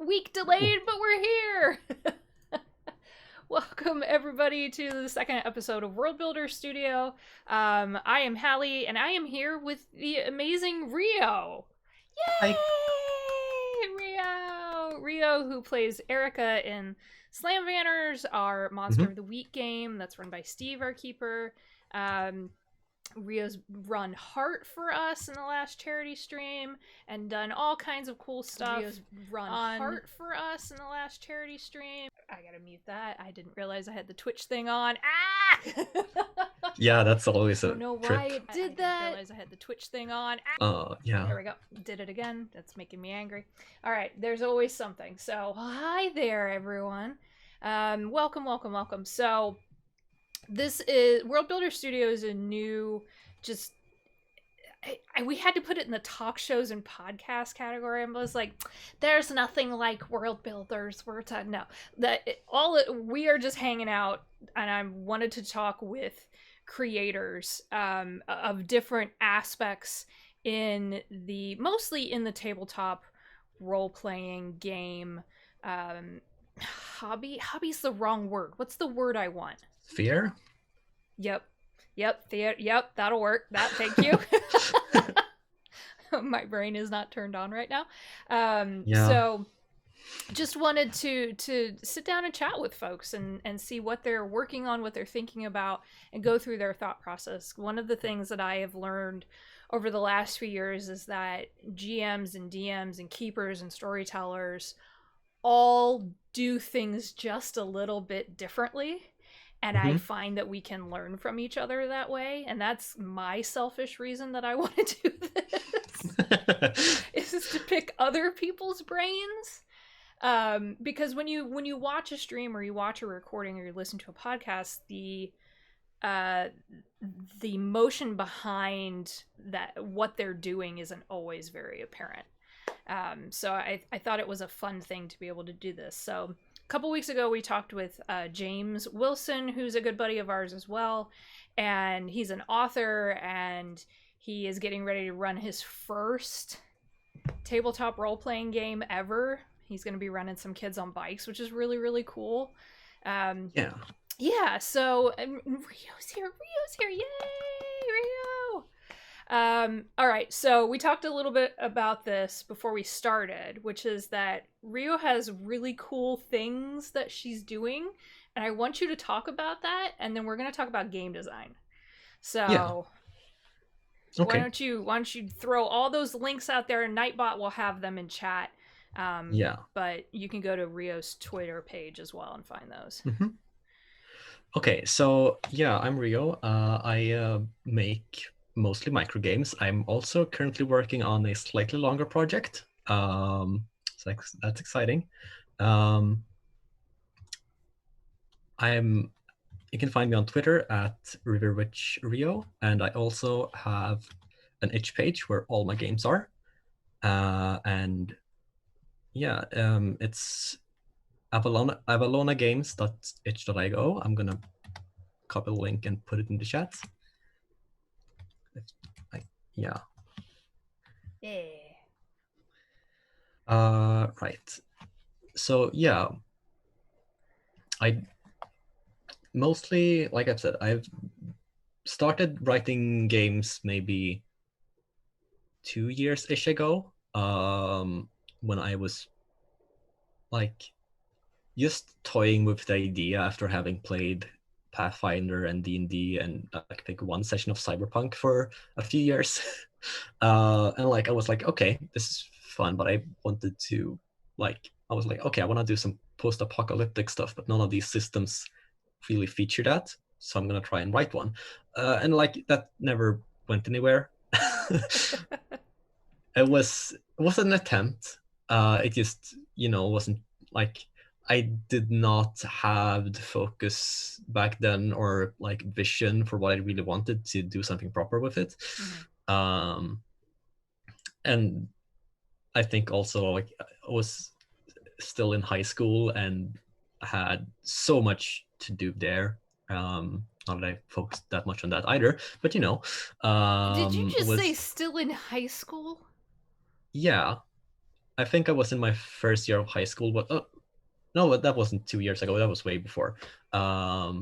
Week delayed, but we're here! Welcome, everybody, to the second episode of Worldbuilders Studio. I am Halli, and I am here with the amazing Ryo. Yay! Hi. Ryo! Ryo, who plays Erica in Slam Banners, our Monster of the Week game that's run by Steve, our keeper. Ryo's run Heart for us in the last charity stream and done all kinds of cool stuff. Ryo's run Heart for us in the last charity stream. I gotta mute that. I didn't realize I had the Twitch thing on. Ah! Yeah, that's always a I don't know trip. why it did that. I didn't realize I had the Twitch thing on. Yeah. There we go. Did it again. That's making me angry. All right, there's always something. So, hi there, everyone. Welcome. So, this is Worldbuilders Studio is a new, just we had to put it in the talk shows and podcast category. I was like, there's nothing like Worldbuilders. We're talking we are just hanging out, and I wanted to talk with creators of different aspects mostly in the tabletop role-playing game hobby's the wrong word. What's the word I want? Fear? Yep, that'll work. Thank you. My brain is not turned on right now. So just wanted to sit down and chat with folks and see what they're working on, what they're thinking about, and go through their thought process. One of the things that I have learned over the last few years is that GMs and DMs and keepers and storytellers all do things just a little bit differently. And I find that we can learn from each other that way. And that's my selfish reason that I want to do this. is to pick other people's brains. Because when you watch a stream or you watch a recording or you listen to a podcast, the motion behind that, what they're doing, isn't always very apparent. So I thought it was a fun thing to be able to do this. So a couple weeks ago, we talked with James Wilson, who's a good buddy of ours as well. And he's an author, and he is getting ready to run his first tabletop role-playing game ever. He's going to be running some kids on bikes, which is really, really cool. Yeah, so Ryo's here. Yay, Ryo! All right, so we talked a little bit about this before we started, which is that Ryo has really cool things that she's doing, and I want you to talk about that, and then we're going to talk about game design. So, Okay. why don't you throw all those links out there, and Nightbot will have them in chat. But you can go to Ryo's Twitter page as well and find those. Okay, so yeah, I'm Ryo. I make mostly micro games. I'm also currently working on a slightly longer project. So that's exciting. You can find me on Twitter at RiverWitchRyo, and I also have an itch page where all my games are. And yeah, it's avalonagames.itch.io. I'm gonna copy the link and put it in the chat. Yeah. Right. So yeah, I mostly, like I've said, I've started writing games maybe 2 years-ish ago, when I was like just toying with the idea after having played Pathfinder and D&D and I think one session of Cyberpunk for a few years. And like I was like, okay, this is fun, but I wanted to I was like, okay, I want to do some post-apocalyptic stuff, but none of these systems really feature that, so I'm gonna try and write one. And like that never went anywhere. It was an attempt. It just, wasn't like, I did not have the focus back then or like vision for what I really wanted to do something proper with it. And I think also like I was still in high school and had so much to do there. Not that I focused that much on that either, but Did you just say still in high school? Yeah. I think I was in my first year of high school, but no, that wasn't 2 years ago. That was way before. Yeah,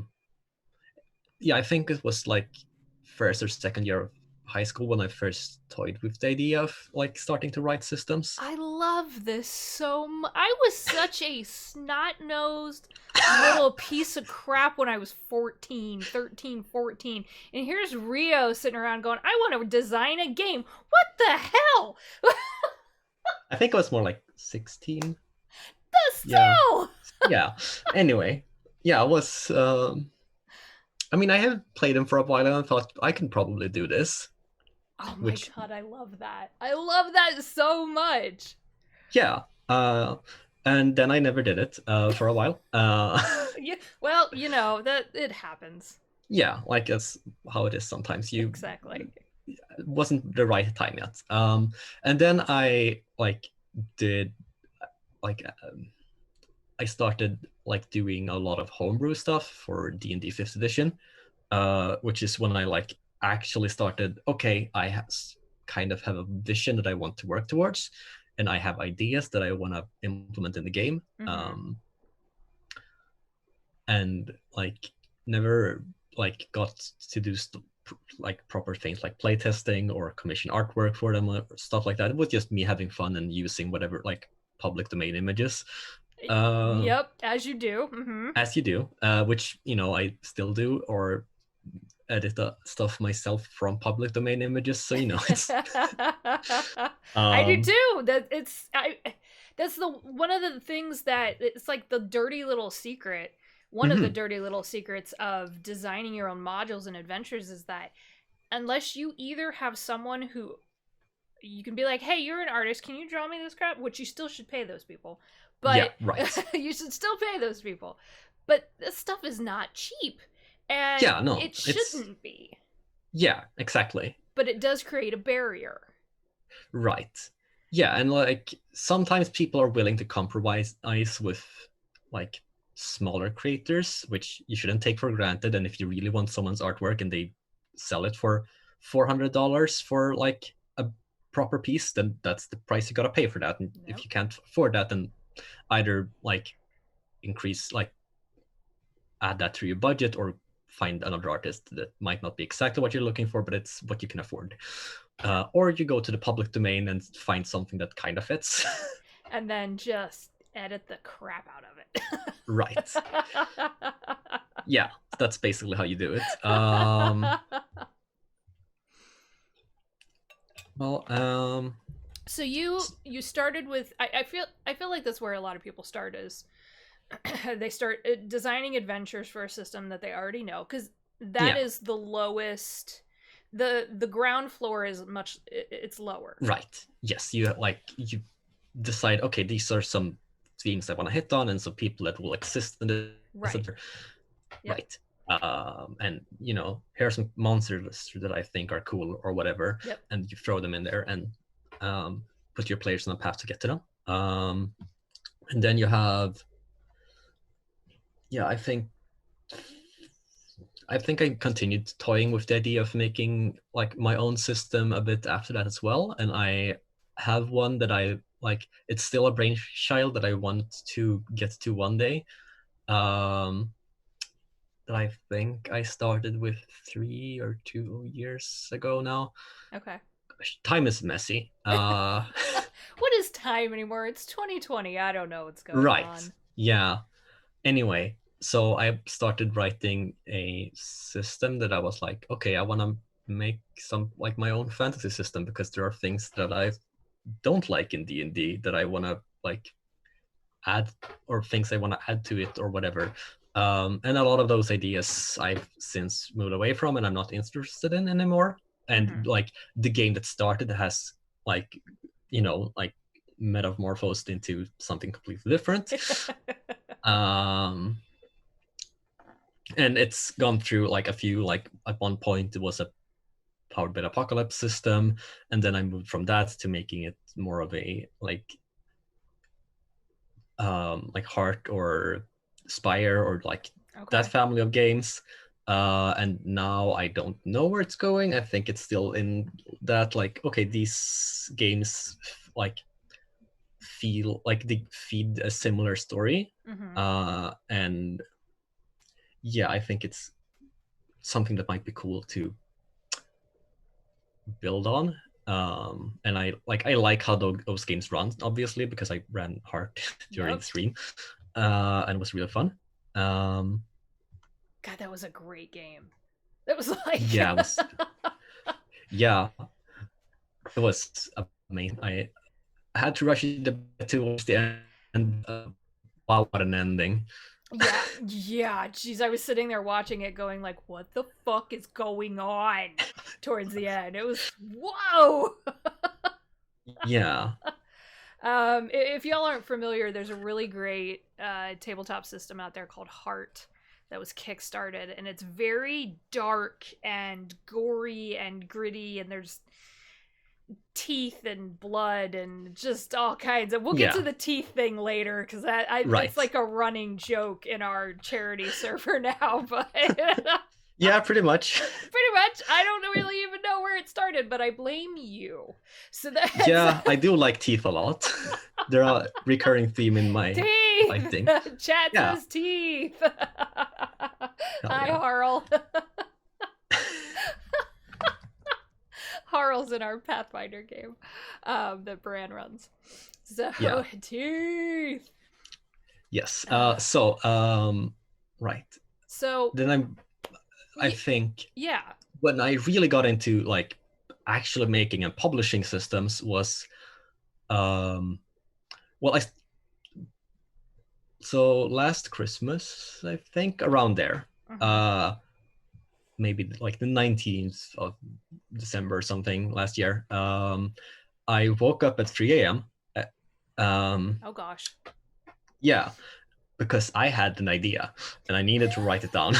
I think it was like first or second year of high school when I first toyed with the idea of like starting to write systems. I love this so much. I was such a snot-nosed little piece of crap when I was 14, 13, 14. And here's Ryo sitting around going, I want to design a game. What the hell? I think I was more like 16. Still! Yeah. Anyway, yeah, I was. I mean, I have played them for a while and I thought I can probably do this. Oh my god, I love that. I love that so much. Yeah. And then I never did it for a while. Yeah, well, you know, that it happens. Yeah, like that's how it is sometimes. Exactly. It wasn't the right time yet. And then I like did like I started like doing a lot of homebrew stuff for D&D 5th edition, which is when I like actually started, okay, I kind of have a vision that I want to work towards, and I have ideas that I want to implement in the game. And like never like got to do like proper things like playtesting or commission artwork for them or stuff like that. It was just me having fun and using whatever like public domain images. Yep, as you do. As you do, which, you know, I still do, or edit the stuff myself from public domain images. So, you know, it's I do too. That's the one of the things that it's like the dirty little secret. One of the dirty little secrets of designing your own modules and adventures is that unless you either have someone who you can be like, hey, you're an artist, can you draw me this crap? Which you still should pay those people. But yeah, right. You should still pay those people. But this stuff is not cheap. And yeah, no, it shouldn't be. Yeah, exactly. But it does create a barrier. Right. Yeah, and like sometimes people are willing to compromise with like smaller creators, which you shouldn't take for granted. And if you really want someone's artwork and they sell it for $400 for like a proper piece, then that's the price you gotta pay for that. And if you can't afford that, then either like increase, like add that to your budget, or find another artist that might not be exactly what you're looking for, but it's what you can afford. Or you go to the public domain and find something that kind of fits. And then just edit the crap out of it. Right. Yeah, that's basically how you do it. So you started with I feel like that's where a lot of people start is they start designing adventures for a system that they already know, because that is the lowest. The ground floor is it's lower. Right. Yes, you decide, okay, these are some themes I want to hit on and some people that will exist in the center. Right. And you know, here are some monsters that I think are cool or whatever, and you throw them in there and put your players on a path to get to them. And then you have, I think I continued toying with the idea of making like my own system a bit after that as well. And I have one that I like, it's still a brainchild that I want to get to one day. That I think I started with 3 or 2 years ago now. Okay. Time is messy. What is time anymore? It's 2020. I don't know what's going on. Right. Yeah. Anyway, so I started writing a system that I was like, okay, I want to make some like my own fantasy system, because there are things that I don't like in D&D that I want to like add, or things I want to add to it or whatever. And a lot of those ideas I've since moved away from and I'm not interested in anymore. And like the game that started has like, you know, like metamorphosed into something completely different. And it's gone through like a few, like at one point it was a powered by apocalypse system, and then I moved from that to making it more of a like Heart or Spire or like that family of games. And now I don't know where it's going. I think it's still in that like, okay, these games like feel like they feed a similar story. Mm-hmm. And yeah, I think it's something that might be cool to build on. And I like how those games run, obviously, because I ran hard during Yep. the stream, and it was really fun. God, that was a great game. That was like Yeah, yeah, it was amazing. I had to rush it towards the end. Wow, what an ending! yeah. Jeez, I was sitting there watching it, going like, "What the fuck is going on?" Towards the end, it was whoa. Yeah. If y'all aren't familiar, there's a really great tabletop system out there called Heart that was kickstarted, and it's very dark and gory and gritty, and there's teeth and blood and just all kinds of. We'll get to the teeth thing later because it's like a running joke in our charity server now, but. Yeah, pretty much. Pretty much. I don't really even know where it started, but I blame you. So that's... Yeah, I do like teeth a lot. They're a recurring theme in my fighting. Chat says teeth. Hi, Harl. Harl's in our Pathfinder game that Bran runs. So, teeth. Yes. Right. So then I think yeah, when I really got into like actually making and publishing systems was so last Christmas, I think, around there. Maybe like the 19th of December or something last year. I woke up at 3 a.m. Oh gosh. Yeah, because I had an idea and I needed to write it down.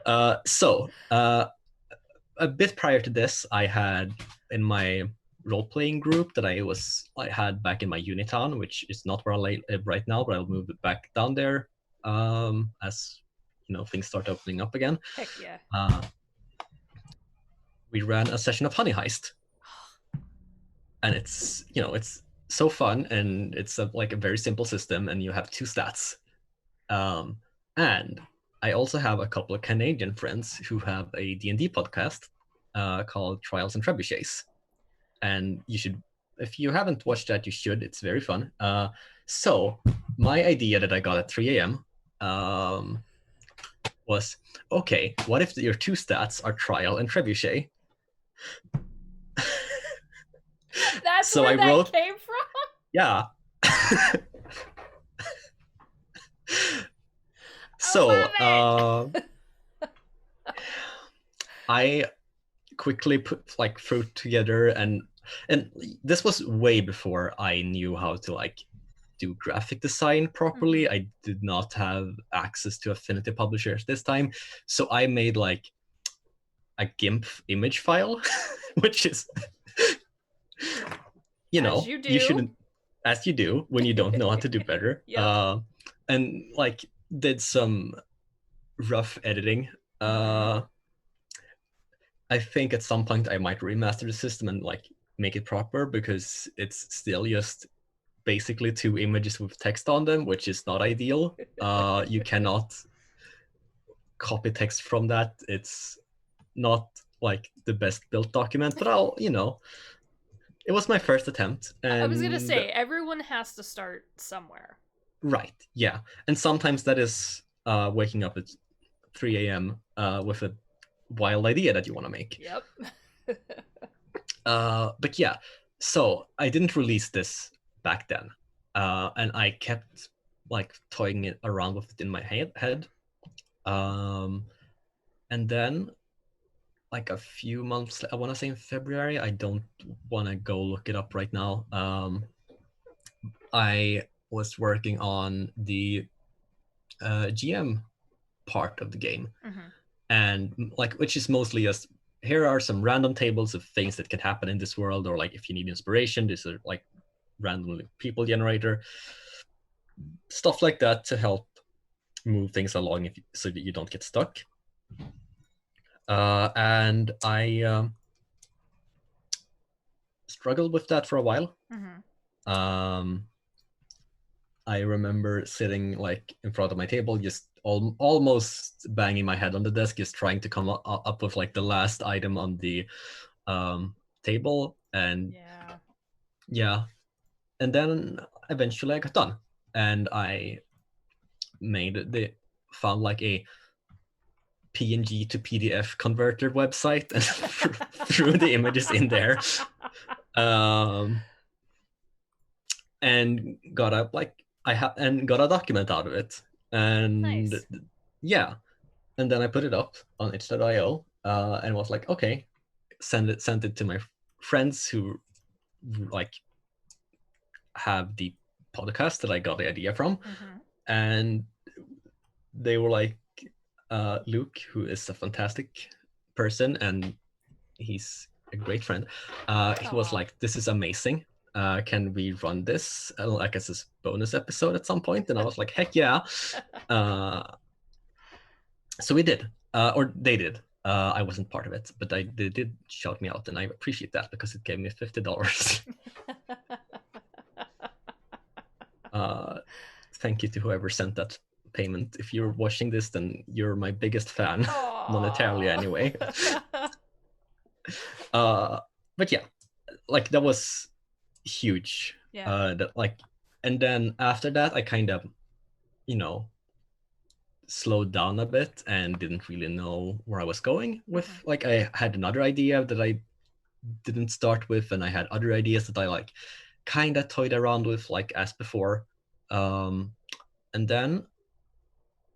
A bit prior to this, I had in my role-playing group that I had back in my Unitown, which is not where I live right now, but I'll move it back down there as things start opening up again. Heck yeah. We ran a session of Honey Heist, and it's so fun, and it's like a very simple system, and you have 2 stats. And I also have a couple of Canadian friends who have a D&D podcast called Trials and Trebuchets. And you should, if you haven't watched that, you should. It's very fun. So my idea that I got at 3 a.m. Was, okay, what if your 2 stats are Trial and Trebuchet? That's so where that came from? Yeah. So I quickly put like fruit together, and this was way before I knew how to like do graphic design properly. I did not have access to Affinity publishers this time, so I made like a GIMP image file, which is you shouldn't, as you do when you don't know how to do better. Yep. And like did some rough editing. I think at some point I might remaster the system and like make it proper, because it's still just basically 2 images with text on them, which is not ideal. You cannot copy text from that. It's not like the best built document, but it was my first attempt. And I was gonna say, everyone has to start somewhere. Right, yeah. And sometimes that is waking up at 3 a.m. With a wild idea that you want to make. Yep. But yeah, so I didn't release this back then. And I kept like toying it around with it in my head. And then like a few months, I want to say in February, I don't want to go look it up right now. I was working on the GM part of the game, and like, which is mostly just, here are some random tables of things that can happen in this world, or like if you need inspiration, this is like randomly people generator, stuff like that to help move things along so that you don't get stuck. And I struggled with that for a while. Um, I remember sitting like in front of my table, just almost banging my head on the desk, just trying to come up with like the last item on the table. And yeah, and then eventually I got done, and I found like a PNG to PDF converter website and threw the images in there, and got a got a document out of it, and Nice. yeah, and then I put it up on itch.io, and was like, okay, sent it to my friends who like have the podcast that I got the idea from, and they were like, Luke, who is a fantastic person and he's a great friend, he was like, this is amazing, can we run this like as a bonus episode at some point? And I was like, heck yeah. So we did, or they did. I wasn't part of it, but they did shout me out, and I appreciate that because it gave me $50. Thank you to whoever sent that payment. If you're watching this, then you're my biggest fan, monetarily anyway. But yeah, like that was huge. That like, and then after that, I kind of, slowed down a bit and didn't really know where I was going with. Like, I had another idea that I didn't start with, and I had other ideas that I like kind of toyed around with, like as before. And then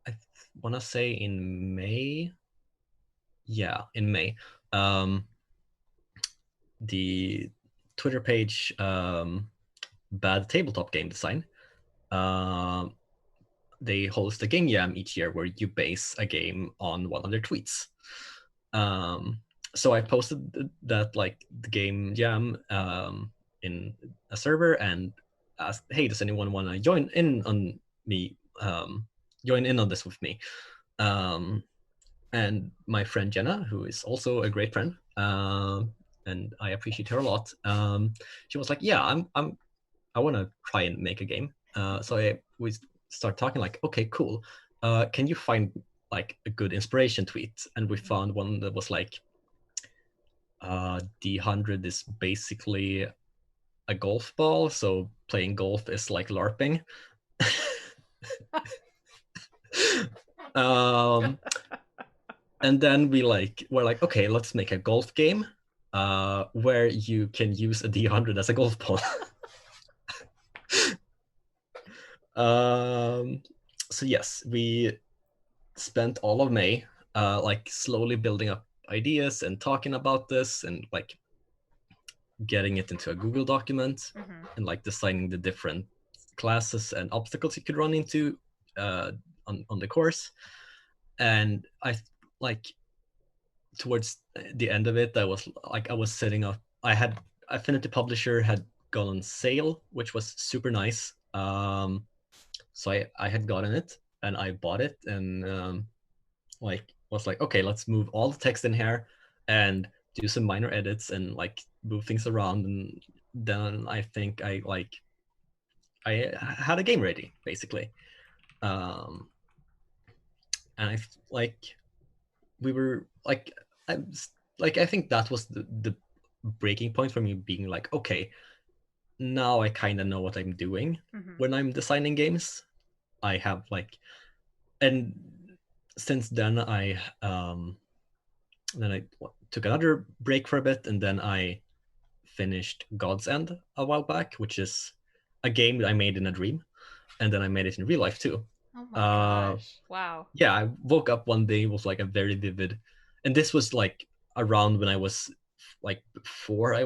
I want to say in May, the Twitter page, Bad Tabletop Game Design, they host a game jam each year where you base a game on one of their tweets. So I posted that, like, the game jam in a server and asked, hey, does anyone want to join in on this with me? And my friend Jenna, who is also a great friend, and I appreciate her a lot, she was like, yeah, I want to try and make a game. So we start talking, like, okay, cool. Can you find like a good inspiration tweet? And we found one that was like, D100 is basically a golf ball, so playing golf is like LARPing. And then we're like, okay, let's make a golf game where you can use a D100 as a golf ball. So yes, we spent all of May like slowly building up ideas and talking about this and like getting it into a Google document and like designing the different classes and obstacles you could run into on the course. And I like towards the end of it, I was setting up. Affinity Publisher had gone on sale, which was super nice. So I had gotten it and I bought it and was like, okay, let's move all the text in here and do some minor edits and like move things around. And then I think I had a game ready, basically. And I we were like, I think that was the breaking point for me, being like, okay, now I kind of know what I'm doing when I'm designing games. I have and since then I took another break for a bit, and then I finished God's End a while back, which is a game that I made in a dream, and then I made it in real life too. Oh my gosh! Wow. Yeah, I woke up one day with like a very vivid, and this was like around when I was like before I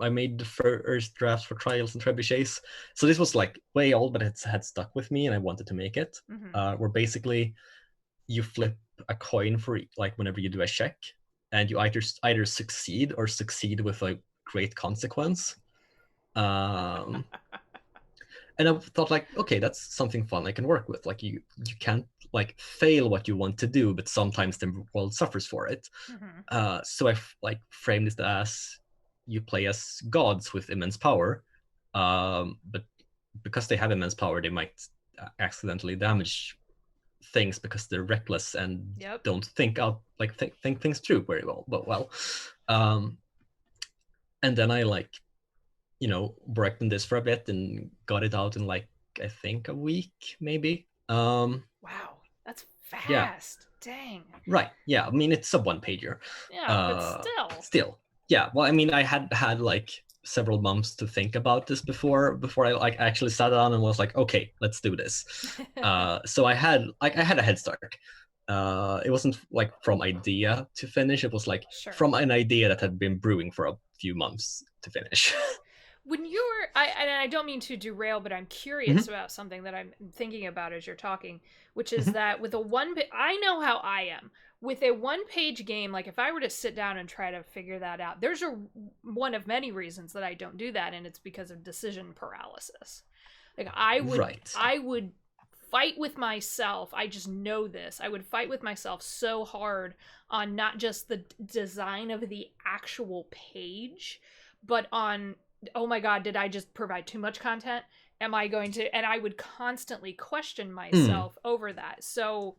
made the first drafts for Trials and Trebuchets. So this was like way old, but it had stuck with me, and I wanted to make it. Where basically you flip a coin for like whenever you do a check, and you either succeed or succeed with a great consequence. And I thought, like, okay, that's something fun I can work with. Like, you can't like fail what you want to do, but sometimes the world suffers for it. So I framed it as you play as gods with immense power, But because they have immense power, they might accidentally damage things because they're reckless and don't think out, like think things through very well. And then I worked on this for a bit and got it out in like I think a week maybe. Wow, that's fast. Yeah. Dang. Right. Yeah. I mean, it's a one-pager. Yeah, but still. Yeah. Well, I mean, I had like several months to think about this before I like actually sat down and was like, okay, let's do this. So I had a head start. It wasn't like from idea to finish. It was like from an idea that had been brewing for a few months to finish. When you were, I don't mean to derail, but I'm curious about something that I'm thinking about as you're talking, which is that with I know how I am. With a one-page game, like if I were to sit down and try to figure that out, there's one of many reasons that I don't do that, and it's because of decision paralysis. Like I would fight with myself. I just know this. I would fight with myself so hard on not just the design of the actual page, but on, oh my God, did I just provide too much content? Am I going to, and I would constantly question myself over that. So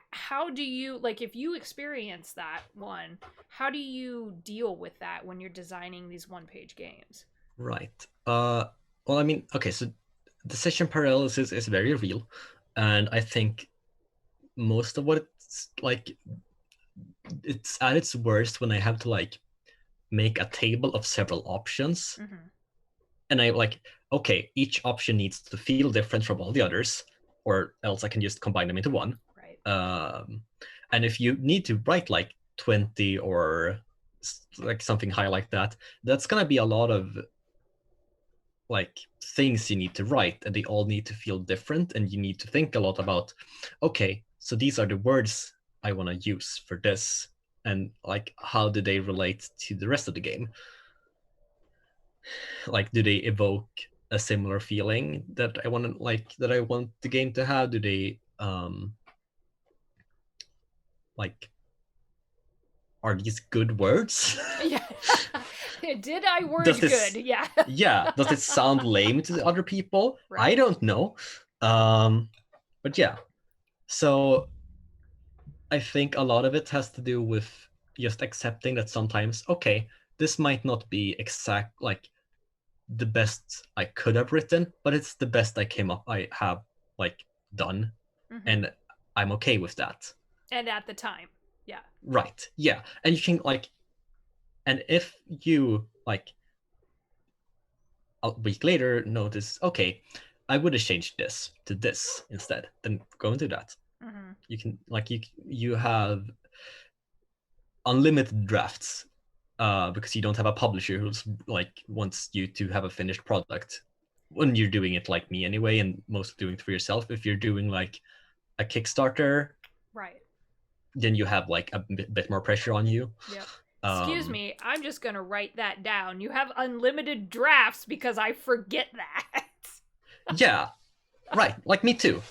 how do you, like, if you experience that one, how do you deal with that when you're designing these one-page games? Right. Well, I mean, okay, so decision paralysis is very real, and I think most of what it's like, it's at its worst when I have to like make a table of several options, and I like, okay, each option needs to feel different from all the others, or else I can just combine them into one. And if you need to write like 20 or like something high like that, that's gonna be a lot of like things you need to write, and they all need to feel different, and you need to think a lot about, okay, so these are the words I want to use for this, and like how do they relate to the rest of the game? Like, do they evoke a similar feeling that I want the game to have? Do they like, are these good words? Yeah. Did I word good? Yeah. Yeah. Does it sound lame to other people? Right. I don't know. But yeah. So I think a lot of it has to do with just accepting that sometimes, okay, this might not be exact like the best I could have written, but it's the best I have like done. And I'm okay with that. And at the time. Yeah. Right. Yeah. And you can like, and if you like a week later notice, okay, I would have changed this to this instead, then go and do that. You can like, you have unlimited drafts because you don't have a publisher who's like wants you to have a finished product when you're doing it like me anyway, and mostly doing it for yourself. If you're doing like a Kickstarter, right, then you have like a bit more pressure on you. Yep. Excuse me, I'm just gonna write that down. You have unlimited drafts because I forget that. Yeah, right. Like me too.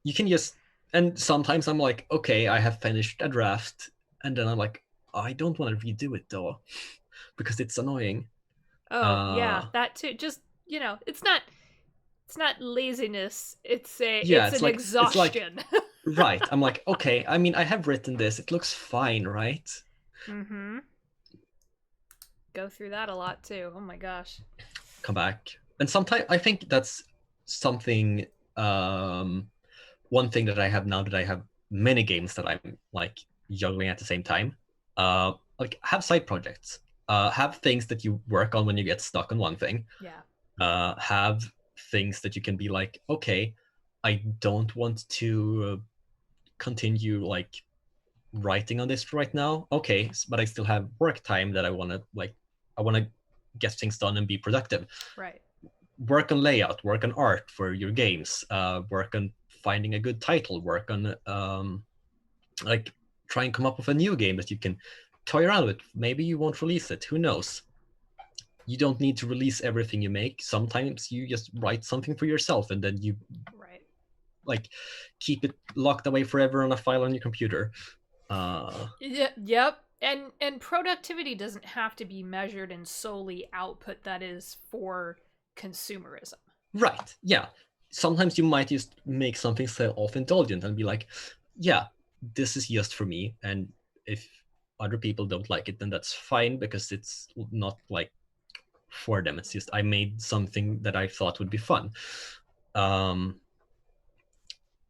You can just, and sometimes I'm like, okay, I have finished a draft, and then I'm like, I don't want to redo it though, because it's annoying. Oh yeah, that too. Just, you know, it's not laziness. It's an like, exhaustion. It's like, right. I'm like, okay, I mean, I have written this. It looks fine, right? Go through that a lot too. Oh my gosh. Come back. And sometimes I think that's something, one thing that I have now, that I have many games that I'm like juggling at the same time. Like, have side projects. Have things that you work on when you get stuck on one thing. Yeah. Have things that you can be like, okay, I don't want to continue like writing on this right now. Okay, but I still have work time that I want to get things done and be productive. Right. Work on layout, work on art for your games, work on finding a good title, work on like try and come up with a new game that you can toy around with. Maybe you won't release it, who knows? You don't need to release everything you make. Sometimes you just write something for yourself, and then you like keep it locked away forever on a file on your computer. Yep. And productivity doesn't have to be measured in solely output that is for consumerism. Right. Yeah. Sometimes you might just make something self-indulgent and be like, yeah, this is just for me. And if other people don't like it, then that's fine, because it's not like for them. It's just I made something that I thought would be fun.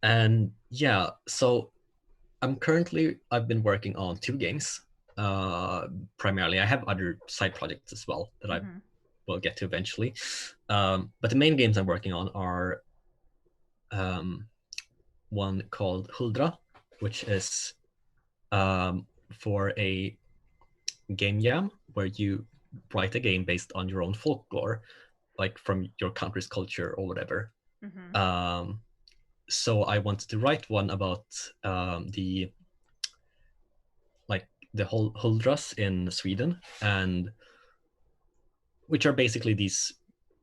And yeah, so I've been working on 2 games. Primarily, I have other side projects as well that I will get to eventually. But the main games I'm working on are one called Huldra, which is for a game jam where you write a game based on your own folklore, like from your country's culture or whatever. So I wanted to write one about the Huldras in Sweden, and which are basically these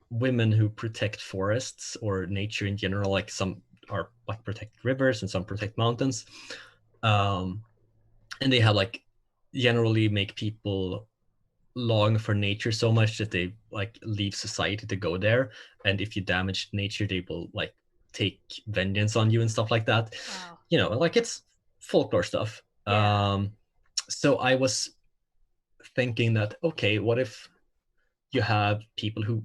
women who protect forests or nature in general. Like some are like protect rivers and some protect mountains, and they have like generally make people long for nature so much that they like leave society to go there, and if you damage nature they will like take vengeance on you and stuff like that. Wow. You know, like it's folklore stuff. Yeah. So I was thinking that, okay, what if you have people who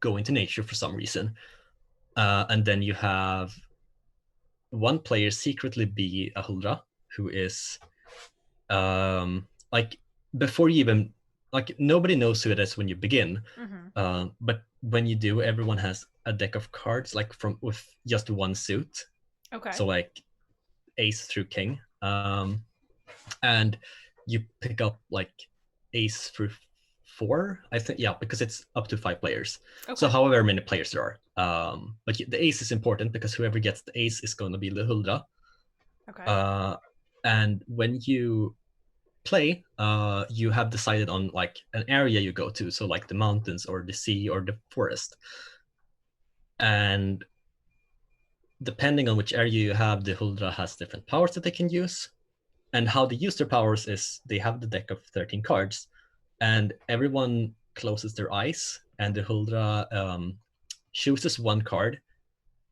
go into nature for some reason, and then you have one player secretly be a Huldra, who is like before you even like nobody knows who it is when you begin, but when you do, everyone has a deck of cards like from with just one suit. Okay. So like ace through king, and you pick up like ace through 4, I think. Yeah, because it's up to 5 players. Okay. So however many players there are. But the ace is important because whoever gets the ace is going to be the Huldra. Okay. And when you play, you have decided on like an area you go to, so like the mountains or the sea or the forest. And depending on which area you have, the Huldra has different powers that they can use. And how they use their powers is they have the deck of 13 cards, and everyone closes their eyes, and the Huldra chooses one card,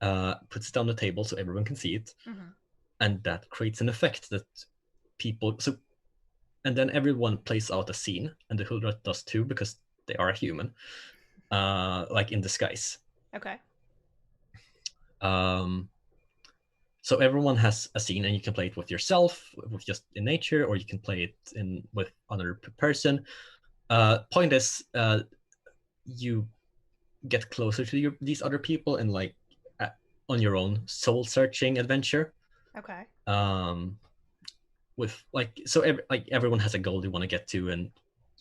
puts it on the table so everyone can see it, and that creates an effect that people. So, and then everyone plays out a scene, and the Huldra does too because they are a human, like in disguise. Okay. So everyone has a scene, and you can play it with yourself, with just in nature, or you can play it in with another person. Point is, you get closer to these other people and like on your own soul searching adventure. Okay. With like so, everyone has a goal they want to get to, and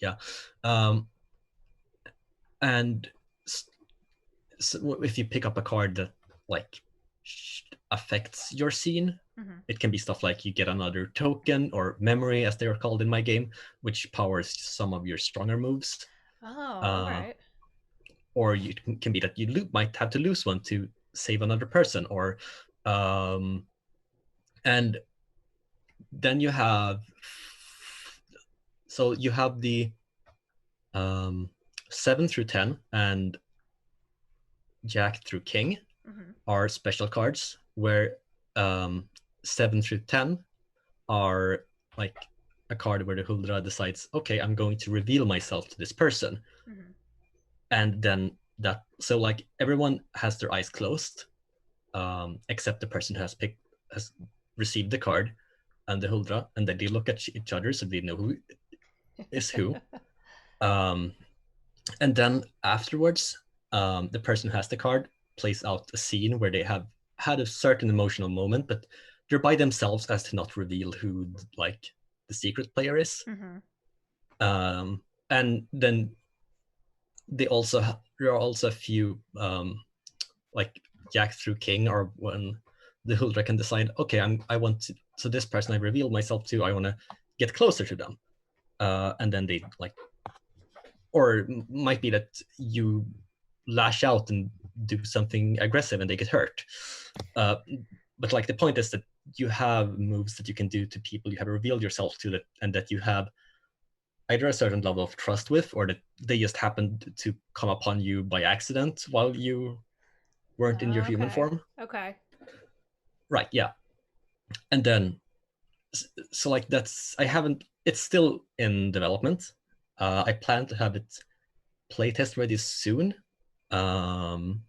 yeah, and so if you pick up a card that like affects your scene, it can be stuff like you get another token or memory, as they are called in my game, which powers some of your stronger moves. All right. Or you can be that you might have to lose one to save another person, or and then you have the 7 through 10 and Jack through King are special cards, where 7 through 10 are like a card where the Huldra decides, okay, I'm going to reveal myself to this person. And then so like everyone has their eyes closed, except the person who has received the card and the Huldra, and then they look at each other so they know who is who. And then afterwards, the person who has the card plays out a scene where they have had a certain emotional moment, but they're by themselves as to not reveal who like the secret player is. And then there are also a few like Jack through King, or when the Huldra can decide, okay, I want to, so this person I reveal myself to, I want to get closer to them, and then they like, or might be that you lash out and do something aggressive and they get hurt. But like the point is that you have moves that you can do to people you have revealed yourself to, that and that you have either a certain level of trust with, or that they just happened to come upon you by accident while you weren't in your human form. Okay. Right, yeah. And then, so like that's, it's still in development. I plan to have it playtest ready soon. And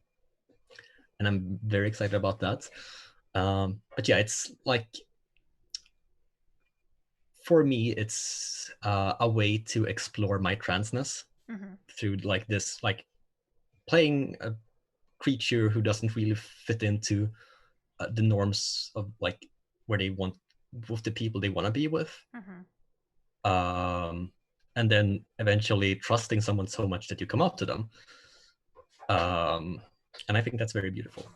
I'm very excited about that. But yeah, it's like, for me, it's a way to explore my transness through like this, like playing a creature who doesn't really fit into the norms of like where they want, with the people they want to be with. And then eventually trusting someone so much that you come out to them. And I think that's very beautiful.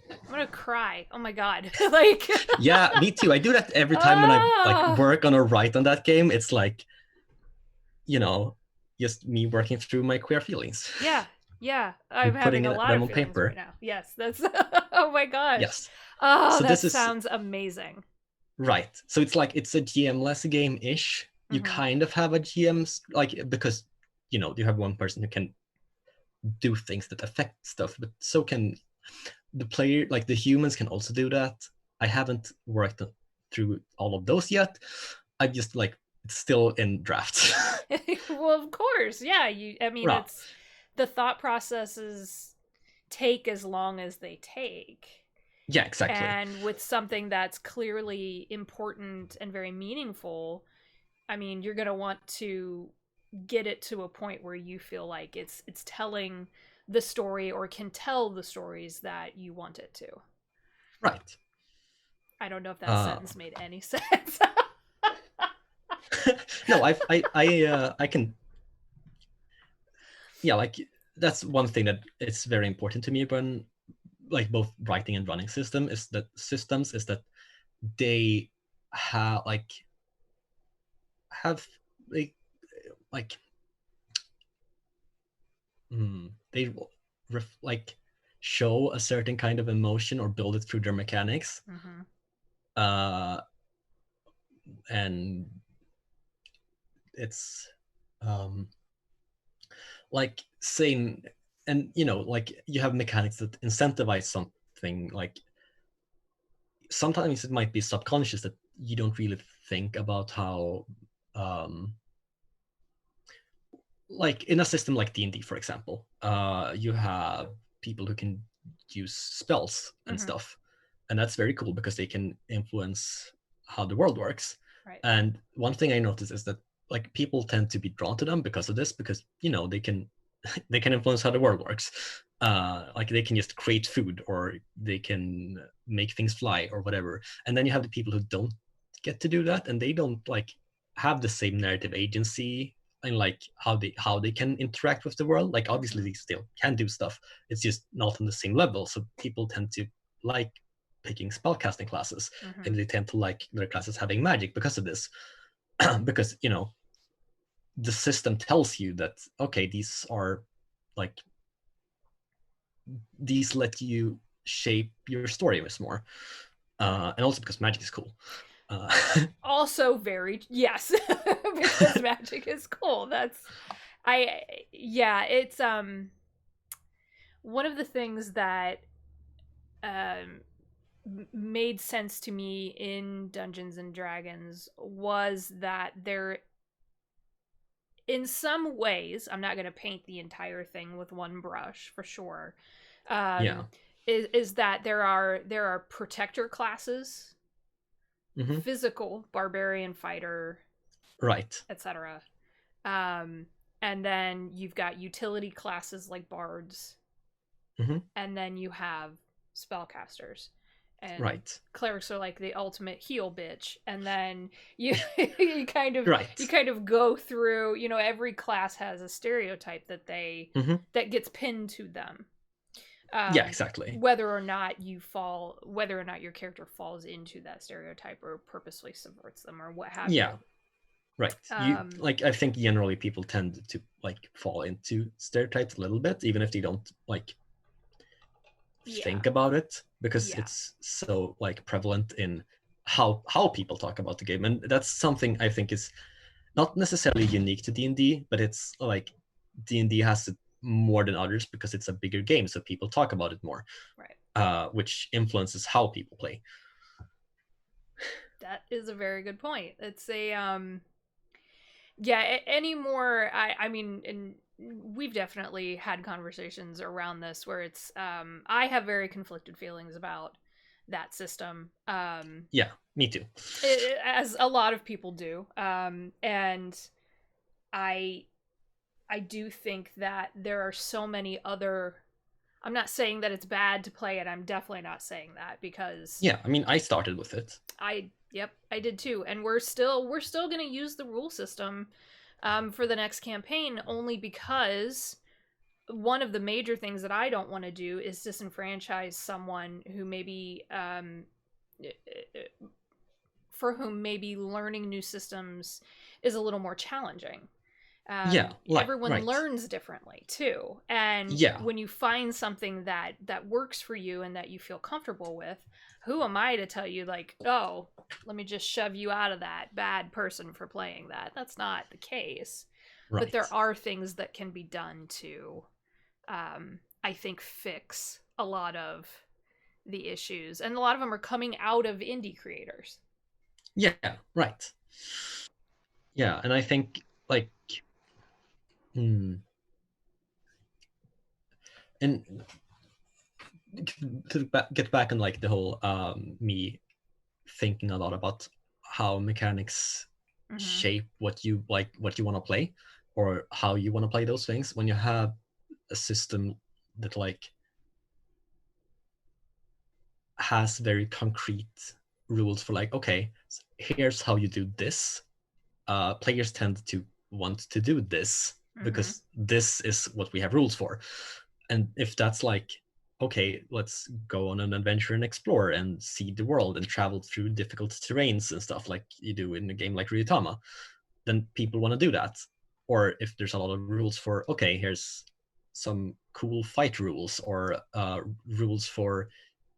I'm gonna cry. Oh my god. Like yeah, me too. I do that every time when I like work on or write on that game. It's like, you know, just me working through my queer feelings. Yeah, I'm having a lot of feelings paper right now. Yes, that's oh my gosh. Yes. Oh, so that sounds amazing. Right. So it's like, it's a GM-less game-ish. You kind of have a GM, like, because, you know, you have one person who can do things that affect stuff, but so can the player, like the humans can also do that. I haven't worked through all of those yet. I just like, it's still in drafts. Well, of course. Yeah, I mean, it's the thought processes take as long as they take. Yeah, exactly. And with something that's clearly important and very meaningful, I mean, you're going to want to get it to a point where you feel like it's telling the story, or can tell the stories that you want it to. Right. I don't know if that sentence made any sense. No, I can. Yeah, like that's one thing that it's very important to me when, like, both writing and running systems is that they have they like show a certain kind of emotion or build it through their mechanics. And it's like saying, and you know, like you have mechanics that incentivize something. Like sometimes it might be subconscious that you don't really think about how like in a system like D&D, for example, you have people who can use spells and stuff, and that's very cool because they can influence how the world works. Right. And one thing I noticed is that like people tend to be drawn to them because of this, because you know they can influence how the world works. Like they can just create food, or they can make things fly or whatever. And then you have the people who don't get to do that, and they don't like have the same narrative agency and like how they can interact with the world. Like obviously they still can do stuff, it's just not on the same level. So people tend to like picking spellcasting classes, and they tend to like their classes having magic because of this. Because you know the system tells you that okay, these are like, these let you shape your story with more, and also because magic is cool. Also very, yes, because magic is cool. It's one of the things that made sense to me in Dungeons and Dragons was that there, in some ways, I'm not going to paint the entire thing with one brush for sure. Is that there are protector classes, physical barbarian fighter, right, etc. And then you've got utility classes like bards, and then you have spellcasters. And clerics are like the ultimate heal bitch, and then you kind of go through, you know, every class has a stereotype that they that gets pinned to them. Yeah, exactly. Whether or not your character falls into that stereotype or purposely subverts them or what have you. Right. Like I think generally people tend to like fall into stereotypes a little bit, even if they don't like think about it. because Yeah. it's so like prevalent in how people talk about the game, and that's something I think is not necessarily unique to D&D, but it's like D&D has it more than others because it's a bigger game, so people talk about it more, Right. which influences how people play. That is a very good point. It's a yeah, anymore I mean, and we've definitely had conversations around this where it's I have very conflicted feelings about that system. Yeah, me too. As a lot of people do. And I I do think that there are so many other, I'm not saying that it's bad to play it. I'm definitely not saying that, because Yeah, I mean, I started with it. yep, I did too. And we're still going to use the rule system for the next campaign, only because one of the major things that I don't want to do is disenfranchise someone who maybe for whom maybe learning new systems is a little more challenging. Yeah, like Everyone right. learns differently too, and Yeah, when you find something that works for you and that you feel comfortable with, who am I to tell you, like, oh, let me just shove you out of that, bad person for playing that? That's not the case. But right. there are things that can be done to I think fix a lot of the issues, and a lot of them are coming out of indie creators. Yeah, right. Yeah, and I think like hmm, and to get back on like the whole me thinking a lot about how mechanics Mm-hmm. shape what you like, what you want to play, or how you want to play those things. When you have a system that like has very concrete rules for like, okay, here's how you do this, players tend to want to do this Mm-hmm. because this is what we have rules for. And if that's like, okay, let's go on an adventure and explore and see the world and travel through difficult terrains and stuff like you do in a game like Ryutama, then people want to do that. Or if there's a lot of rules for, okay, here's some cool fight rules or rules for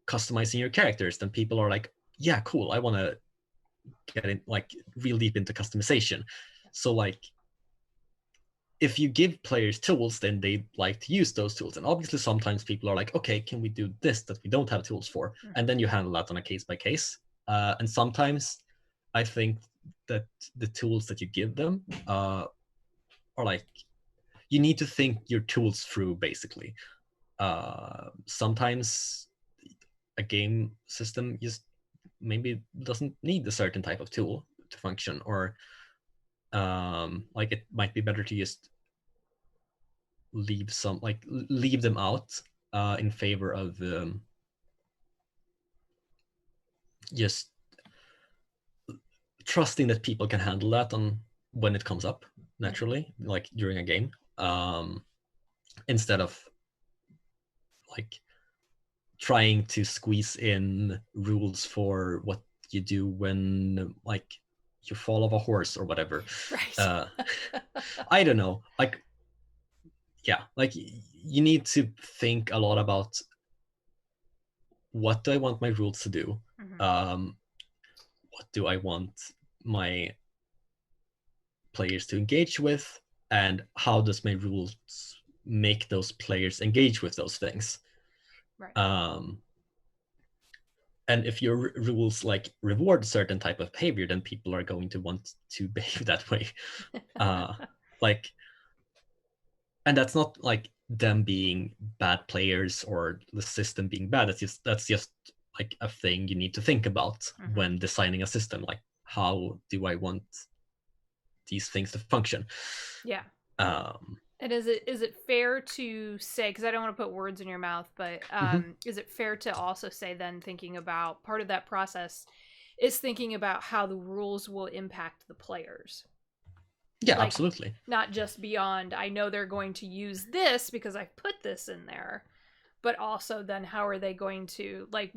customizing your characters, then people are like, yeah, cool, I want to get in like real deep into customization. So like if you give players tools, then they like to use those tools. And obviously sometimes people are like, okay, can we do this that we don't have tools for? Mm-hmm. And then you handle that on a case by case. And sometimes I think that the tools that you give them are like, you need to think your tools through basically. Sometimes a game system just maybe doesn't need a certain type of tool to function, or like it might be better to just leave them out in favor of just trusting that people can handle that on when it comes up Mm-hmm. naturally, like during a game, instead of like trying to squeeze in rules for what you do when like you fall off a horse or whatever. Right. uh I don't know, like yeah, like you need to think a lot about what do I want my rules to do, Mm-hmm. what do I want my players to engage with, and how does my rules make those players engage with those things. Right. um and if your rules like reward certain type of behavior, then people are going to want to behave that way. uh like, and that's not like them being bad players or the system being bad. That's just like a thing you need to think about Mm-hmm. when designing a system, like how do I want these things to function. Yeah. um And is it fair to say, because I don't want to put words in your mouth, but mhm. is it fair to also say then, thinking about part of that process is thinking about how the rules will impact the players? Yeah, Like, absolutely. not just beyond, I know they're going to use this because I've put this in there, but also then how are they going to, like,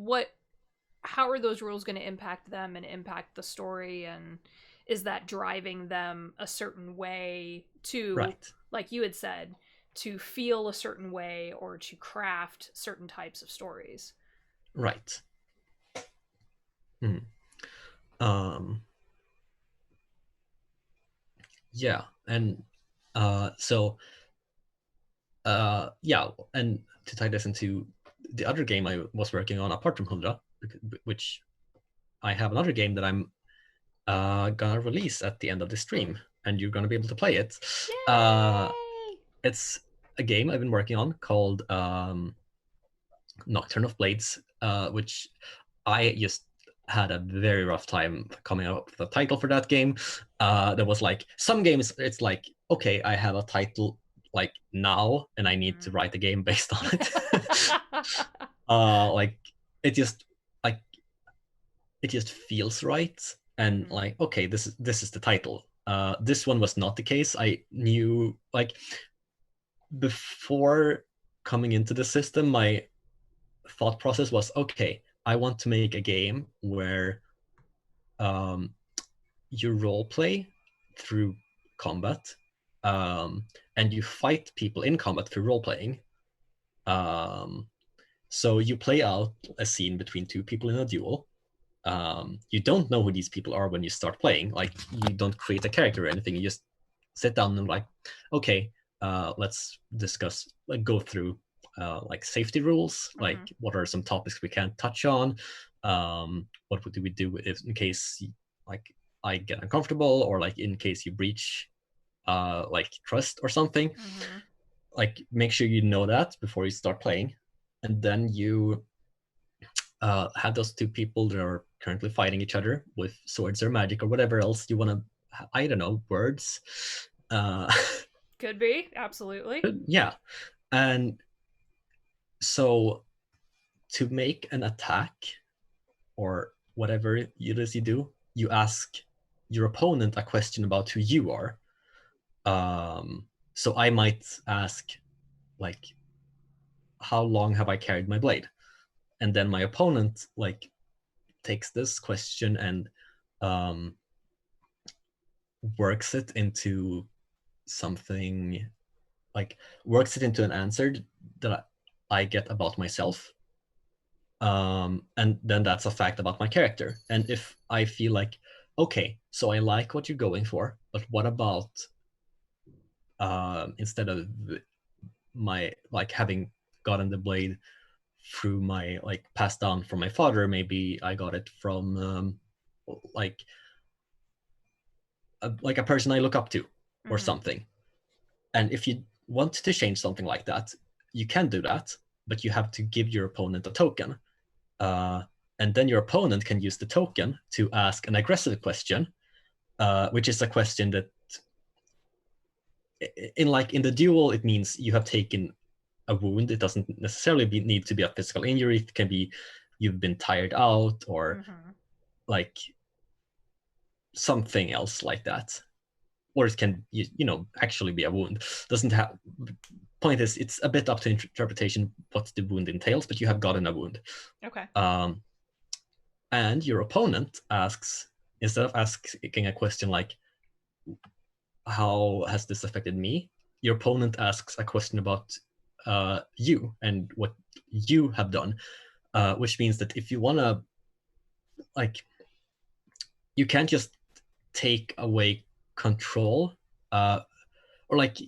how are those rules going to impact them and impact the story, and is that driving them a certain way to, Right. like you had said, to feel a certain way or to craft certain types of stories? Right. Hmm. Um, yeah, and so yeah, and to tie this into the other game I was working on apart from Hundra, which I have another game that I'm gonna release at the end of the stream, and you're gonna be able to play it. Yay! It's a game I've been working on called Nocturne of Blades, which I just had a very rough time coming up with a title for that game. There was like some games, it's like, okay, I have a title like now, and I need to write a game based on it. Like it just like it just feels right, and like, okay, this is the title. This one was not the case. I knew, like, before coming into the system, my thought process was, okay, I want to make a game where you role play through combat, and you fight people in combat through role playing. So you play out a scene between two people in a duel. You don't know who these people are when you start playing. Like, you don't create a character or anything. You just sit down and like, okay, let's discuss, like, go through like safety rules, like what are some topics we can't touch on, what do we do if in case like I get uncomfortable, or like in case you breach like trust or something. Like, make sure you know that before you start playing, and then you have those two people that are currently fighting each other with swords or magic or whatever else you want to, I don't know, words. Could be, absolutely. Yeah. And so to make an attack or whatever it is you do, you ask your opponent a question about who you are. So I might ask, like, how long have I carried my blade? And then my opponent, like, takes this question and works it into something, like, works it into an answer that I get about myself. And then that's a fact about my character. And if I feel like, okay, so I like what you're going for, but what about instead of my, like, having gotten the blade through my, like, passed down from my father, maybe I got it from like a person I look up to or something. And if you want to change something like that, you can do that, but you have to give your opponent a token. And then your opponent can use the token to ask an aggressive question, which is a question that, in the duel, it means you have taken a wound. It doesn't necessarily need to be a physical injury. It can be you've been tired out, or like something else like that. Or it can, actually be a wound. Doesn't have. Point is, it's a bit up to interpretation what the wound entails, but you have gotten a wound. Okay. And your opponent asks, instead of asking a question like, how has this affected me? Your opponent asks a question about you and what you have done, which means that if you want to, like, you can't just take away control, or like,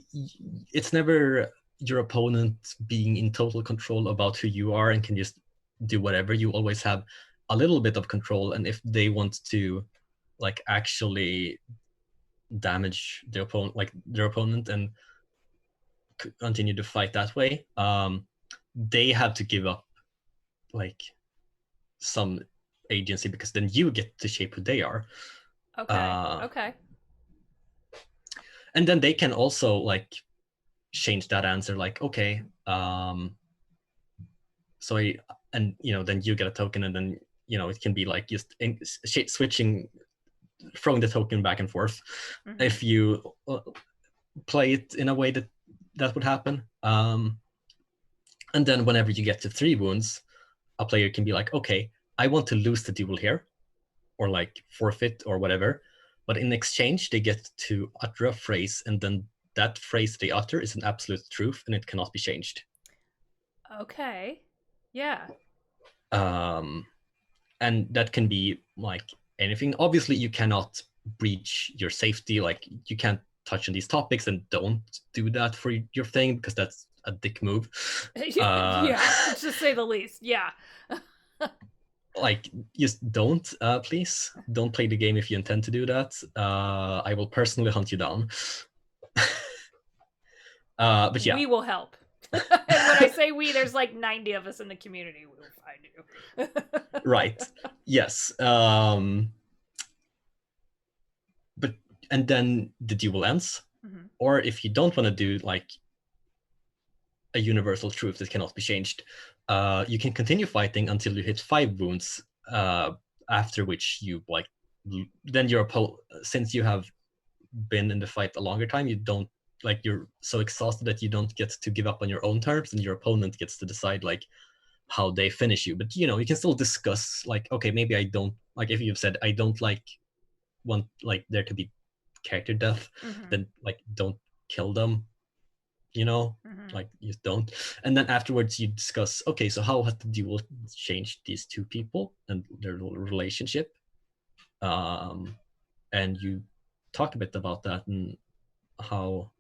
it's never your opponent being in total control about who you are and can just do whatever. You always have a little bit of control, and if they want to, like, actually damage their opponent and continue to fight that way, they have to give up, like, some agency, because then you get to shape who they are. Okay. And then they can also, like, change that answer, like, okay, so then you get a token, and then it can be like just switching, throwing the token back and forth. If you play it in a way that would happen. And then whenever you get to 3 wounds, a player can be like, okay, I want to lose the duel here, or like forfeit or whatever, but in exchange they get to utter a phrase, and then that phrase they utter is an absolute truth and it cannot be changed. Okay. Yeah. And that can be like anything. Obviously, you cannot breach your safety. Like you can't touch on these topics, and don't do that for your thing because that's a dick move. Yeah, to say the least. Yeah. Like just don't, please don't play the game if you intend to do that. I will personally hunt you down. But yeah, We will help. And when I say we, there's like 90 of us in the community. We'll find you. right, yes. But and then the duel ends. Mm-hmm. Or if you don't want to do like a universal truth that cannot be changed, you can continue fighting until you hit 5 wounds, after which you like then your since you have been in the fight a longer time, you don't like you're so exhausted that you don't get to give up on your own terms, and your opponent gets to decide like how they finish you. But you know, you can still discuss like, okay, maybe I don't like, if you've said I don't want like there to be character death, Mm-hmm. then like don't kill them, you know. Mm-hmm. Like you don't. And then afterwards you discuss, okay, so how has the duel changed these two people and their relationship, and you talk a bit about that and how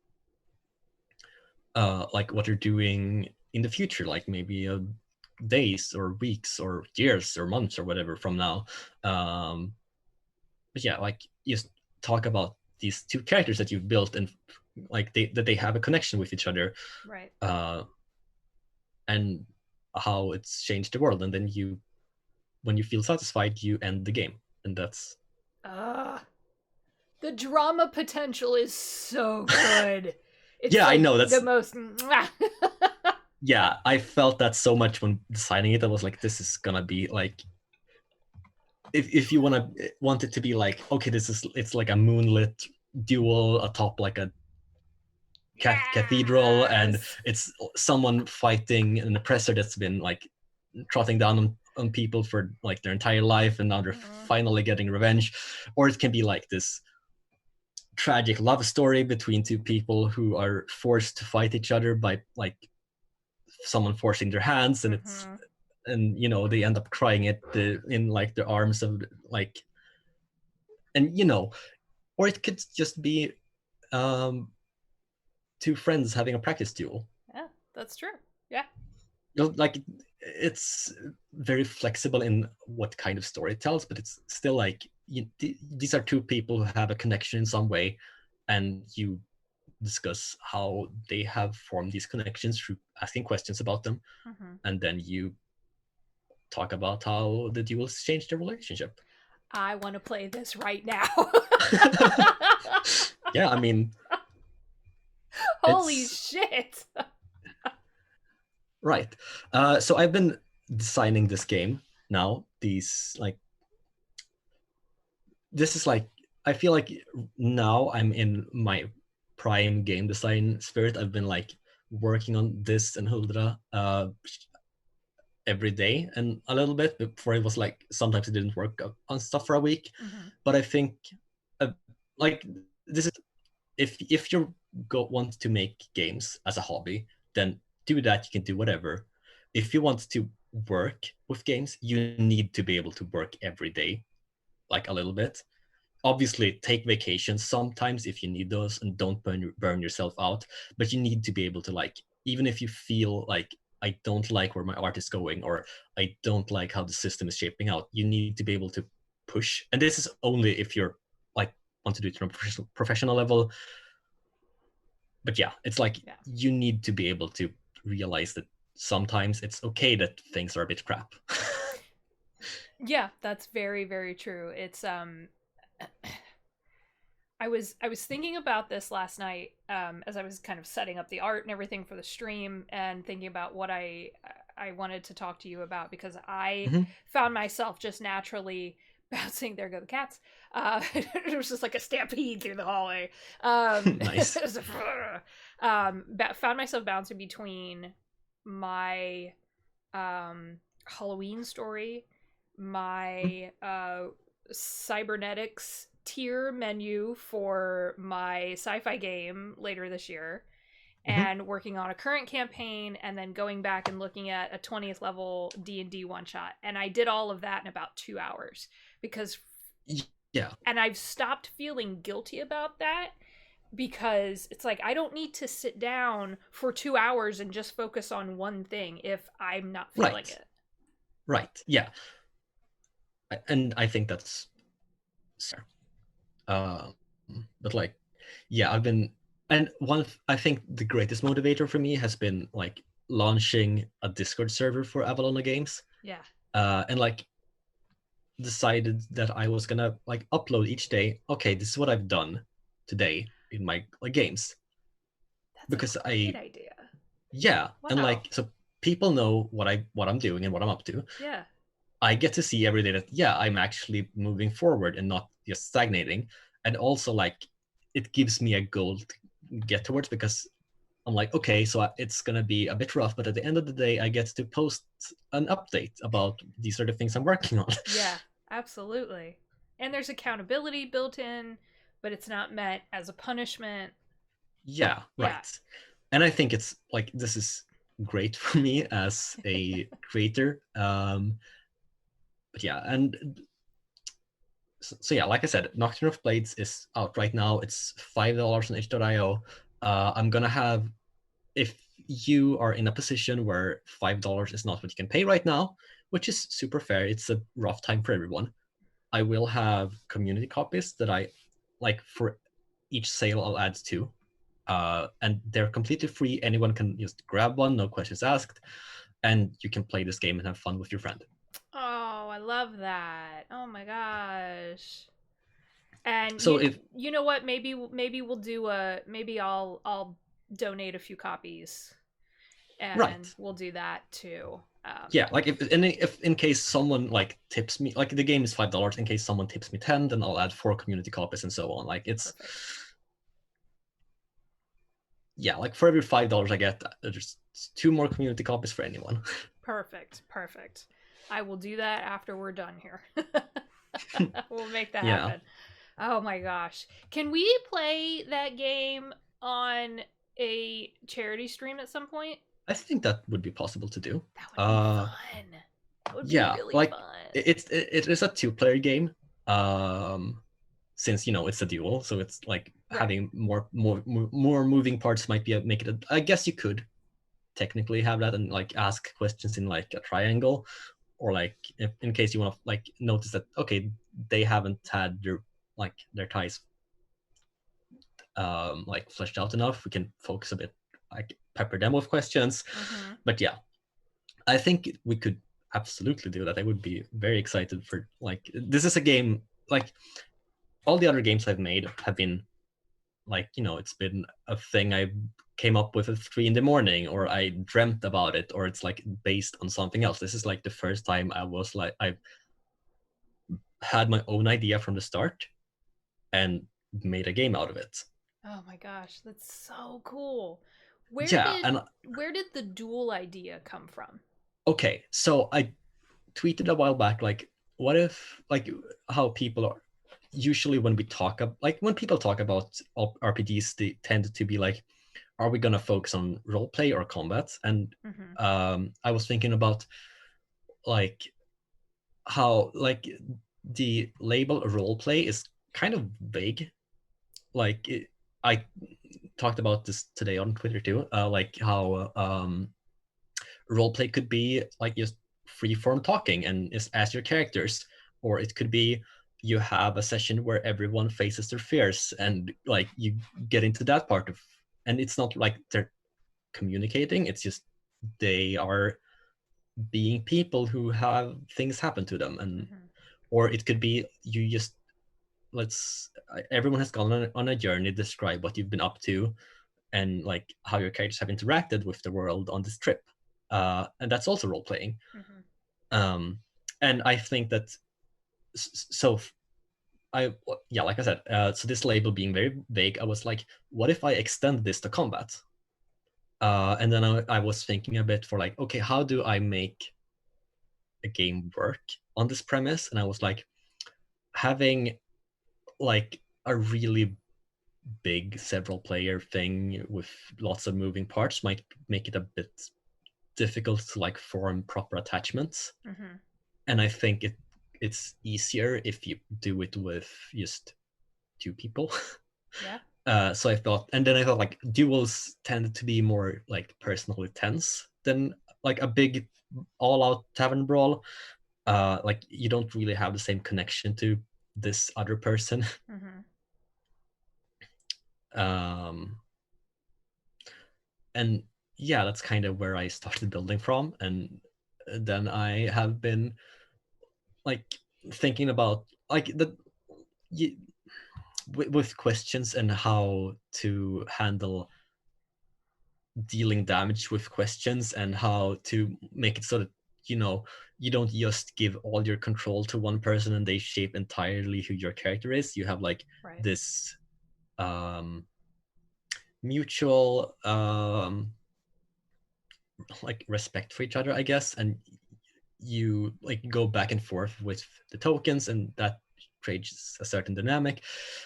like what you're doing in the future, like maybe days or weeks or years or months or whatever from now. But yeah, like just talk about these two characters that you've built, and like that they have a connection with each other, Right. And how it's changed the world. And then you, when you feel satisfied, you end the game, and that's The drama potential is so good. It's yeah, like I know the that's most. yeah, I felt that so much when designing it. I was like, this is gonna be like, if you want it to be like, okay, it's like a moonlit duel atop like a cathedral, and Yes. it's someone fighting an oppressor that's been like trotting down on people for like their entire life, and now they're finally getting revenge. Or it can be like this tragic love story between two people who are forced to fight each other by like someone forcing their hands, and it's and you know, they end up crying in like the arms of like, and you know. Or it could just be two friends having a practice duel. Yeah, that's true. Yeah. Like it's very flexible in what kind of story it tells, but it's still like these are two people who have a connection in some way, and you discuss how they have formed these connections through asking questions about them, and then you talk about how the duels changed their relationship. I want to play this right now. Yeah, I mean, Holy shit. Right. So I've been designing this game now. These like, this is like, I feel like now I'm in my prime game design spirit. I've been like working on this and Huldra every day and a little bit. Before it was like sometimes it didn't work on stuff for a week. But I think like this is, if you want to make games as a hobby, then do that. You can do whatever. If you want to work with games, you need to be able to work every day, like a little bit. Obviously, take vacations sometimes if you need those, and don't burn yourself out. But you need to be able to, like, even if you feel like I don't like where my art is going, or I don't like how the system is shaping out, you need to be able to push. And this is only if you're like want to do it from a professional level. But yeah, it's like you need to be able to realize that sometimes it's okay that things are a bit crap. Yeah, that's very, very true. It's I was thinking about this last night, as I was kind of setting up the art and everything for the stream, and thinking about what I wanted to talk to you about, because I found myself just naturally bouncing. There go the cats. It was just like a stampede through the hallway. Nice. Found myself bouncing between my Halloween story, my cybernetics tier menu for my sci-fi game later this year, and working on a current campaign, and then going back and looking at a 20th level D&D one shot. And I did all of that in about 2 hours because yeah, and I've stopped feeling guilty about that, because it's like I don't need to sit down for 2 hours and just focus on one thing if I'm not feeling it. Right. Yeah. And I think that's fair. But like, yeah, I've been, and I think the greatest motivator for me has been like launching a Discord server for Avalon Games. Yeah. And like decided that I was gonna like upload each day. Okay, this is what I've done today in my like games. That's because a great idea. Yeah, Wow. and like so people know what I'm doing and what I'm up to. Yeah. I get to see every day that I'm actually moving forward and not just stagnating. And also like it gives me a goal to get towards, because I'm like, okay, so it's gonna be a bit rough, but at the end of the day, I get to post an update about these sort of things I'm working on. Yeah, absolutely. And there's accountability built in, but it's not meant as a punishment. Yeah, right. Yeah. And I think it's like this is great for me as a creator. But yeah, and so yeah, like I said, Nocturne of Blades is out right now. It's $5 on itch.io. I'm gonna have, if you are in a position where $5 is not what you can pay right now, which is super fair, it's a rough time for everyone. I will have community copies that I like for each sale I'll add to. And they're completely free. Anyone can just grab one, no questions asked, and you can play this game and have fun with your friend. Oh, I love that. Oh my gosh. And So if you know what? Maybe we'll do a maybe I'll donate a few copies, and right, we'll do that too. yeah, like if in case someone like tips me, like the game is $5. In case someone tips me 10, then I'll add 4 community copies and so on. Like it's Perfect. Yeah, like for every $5 I get, there's 2 more community copies for anyone. Perfect. Perfect. I will do that after we're done here. We'll make that Yeah, happen. Oh my gosh. Can we play that game on a charity stream at some point? I think that would be possible to do. That would be fun. That would be Yeah, really like fun. it is a 2-player game. Since it's a duel, so it's like Right. having more moving parts might be make it. I guess you could technically have that and like ask questions in like a triangle, or like if, in case you want to like notice that okay, they haven't had their ties like fleshed out enough, we can focus a bit, like pepper them with questions. But yeah, I think we could absolutely do that. I would be very excited for like this is a game like all the other games I've made have been like it's been a thing I came up with at 3 a.m, or I dreamt about it, or it's like based on something else. This is like the first time I had my own idea from the start and made a game out of it. Oh my gosh, that's so cool. Where Yeah, did and the duel idea come from? okay, so I tweeted a while back like what if like how people are usually when people talk about RPGs, they tend to be like, are we gonna focus on role play or combat? And I was thinking about like how like the label role play is kind of vague. Like I talked about this today on Twitter too, like how role play could be like just free form talking and just ask your characters, or it could be you have a session where everyone faces their fears and like you get into that part of, and it's not like they're communicating, it's just they are being people who have things happen to them. And or it could be you just everyone has gone on a journey, describe what you've been up to and like how your characters have interacted with the world on this trip, and that's also role playing. And I think that so like I said, so this label being very vague, I was like, what if I extend this to combat? And then I was thinking a bit for like, okay, how do I make a game work on this premise? And I was like, having like a really big several player thing with lots of moving parts might make it a bit difficult to like form proper attachments. Mm-hmm. And I think it's easier if you do it with just two people. Yeah. So I thought, and then I thought like duels tended to be more like personally tense than like a big all-out tavern brawl. Like you don't really have the same connection to this other person. Mm-hmm. And yeah, that's kind of where I started building from, and then I have been like thinking about like with questions and how to handle dealing damage with questions and how to make it so that you don't just give all your control to one person and they shape entirely who your character is. You have like Right. this mutual like respect for each other, I guess, and you like go back and forth with the tokens, and that creates a certain dynamic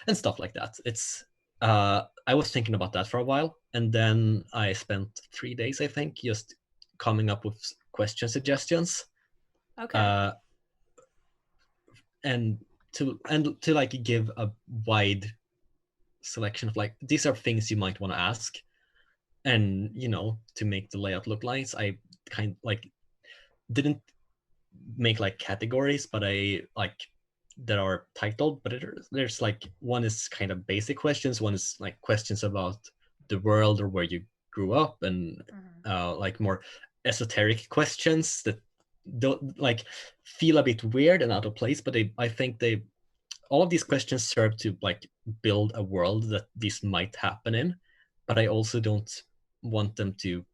and stuff like that. It's I was thinking about that for a while, and then I spent 3 days, I think, just coming up with question suggestions. Okay. And to like give a wide selection of like these are things you might want to ask, and to make the layout look nice, I kind like didn't make like categories, but I like that are titled, but there's like one is kind of basic questions, one is like questions about the world or where you grew up, and like more esoteric questions that don't like feel a bit weird and out of place, but I think all of these questions serve to like build a world that this might happen in, but I also don't want them to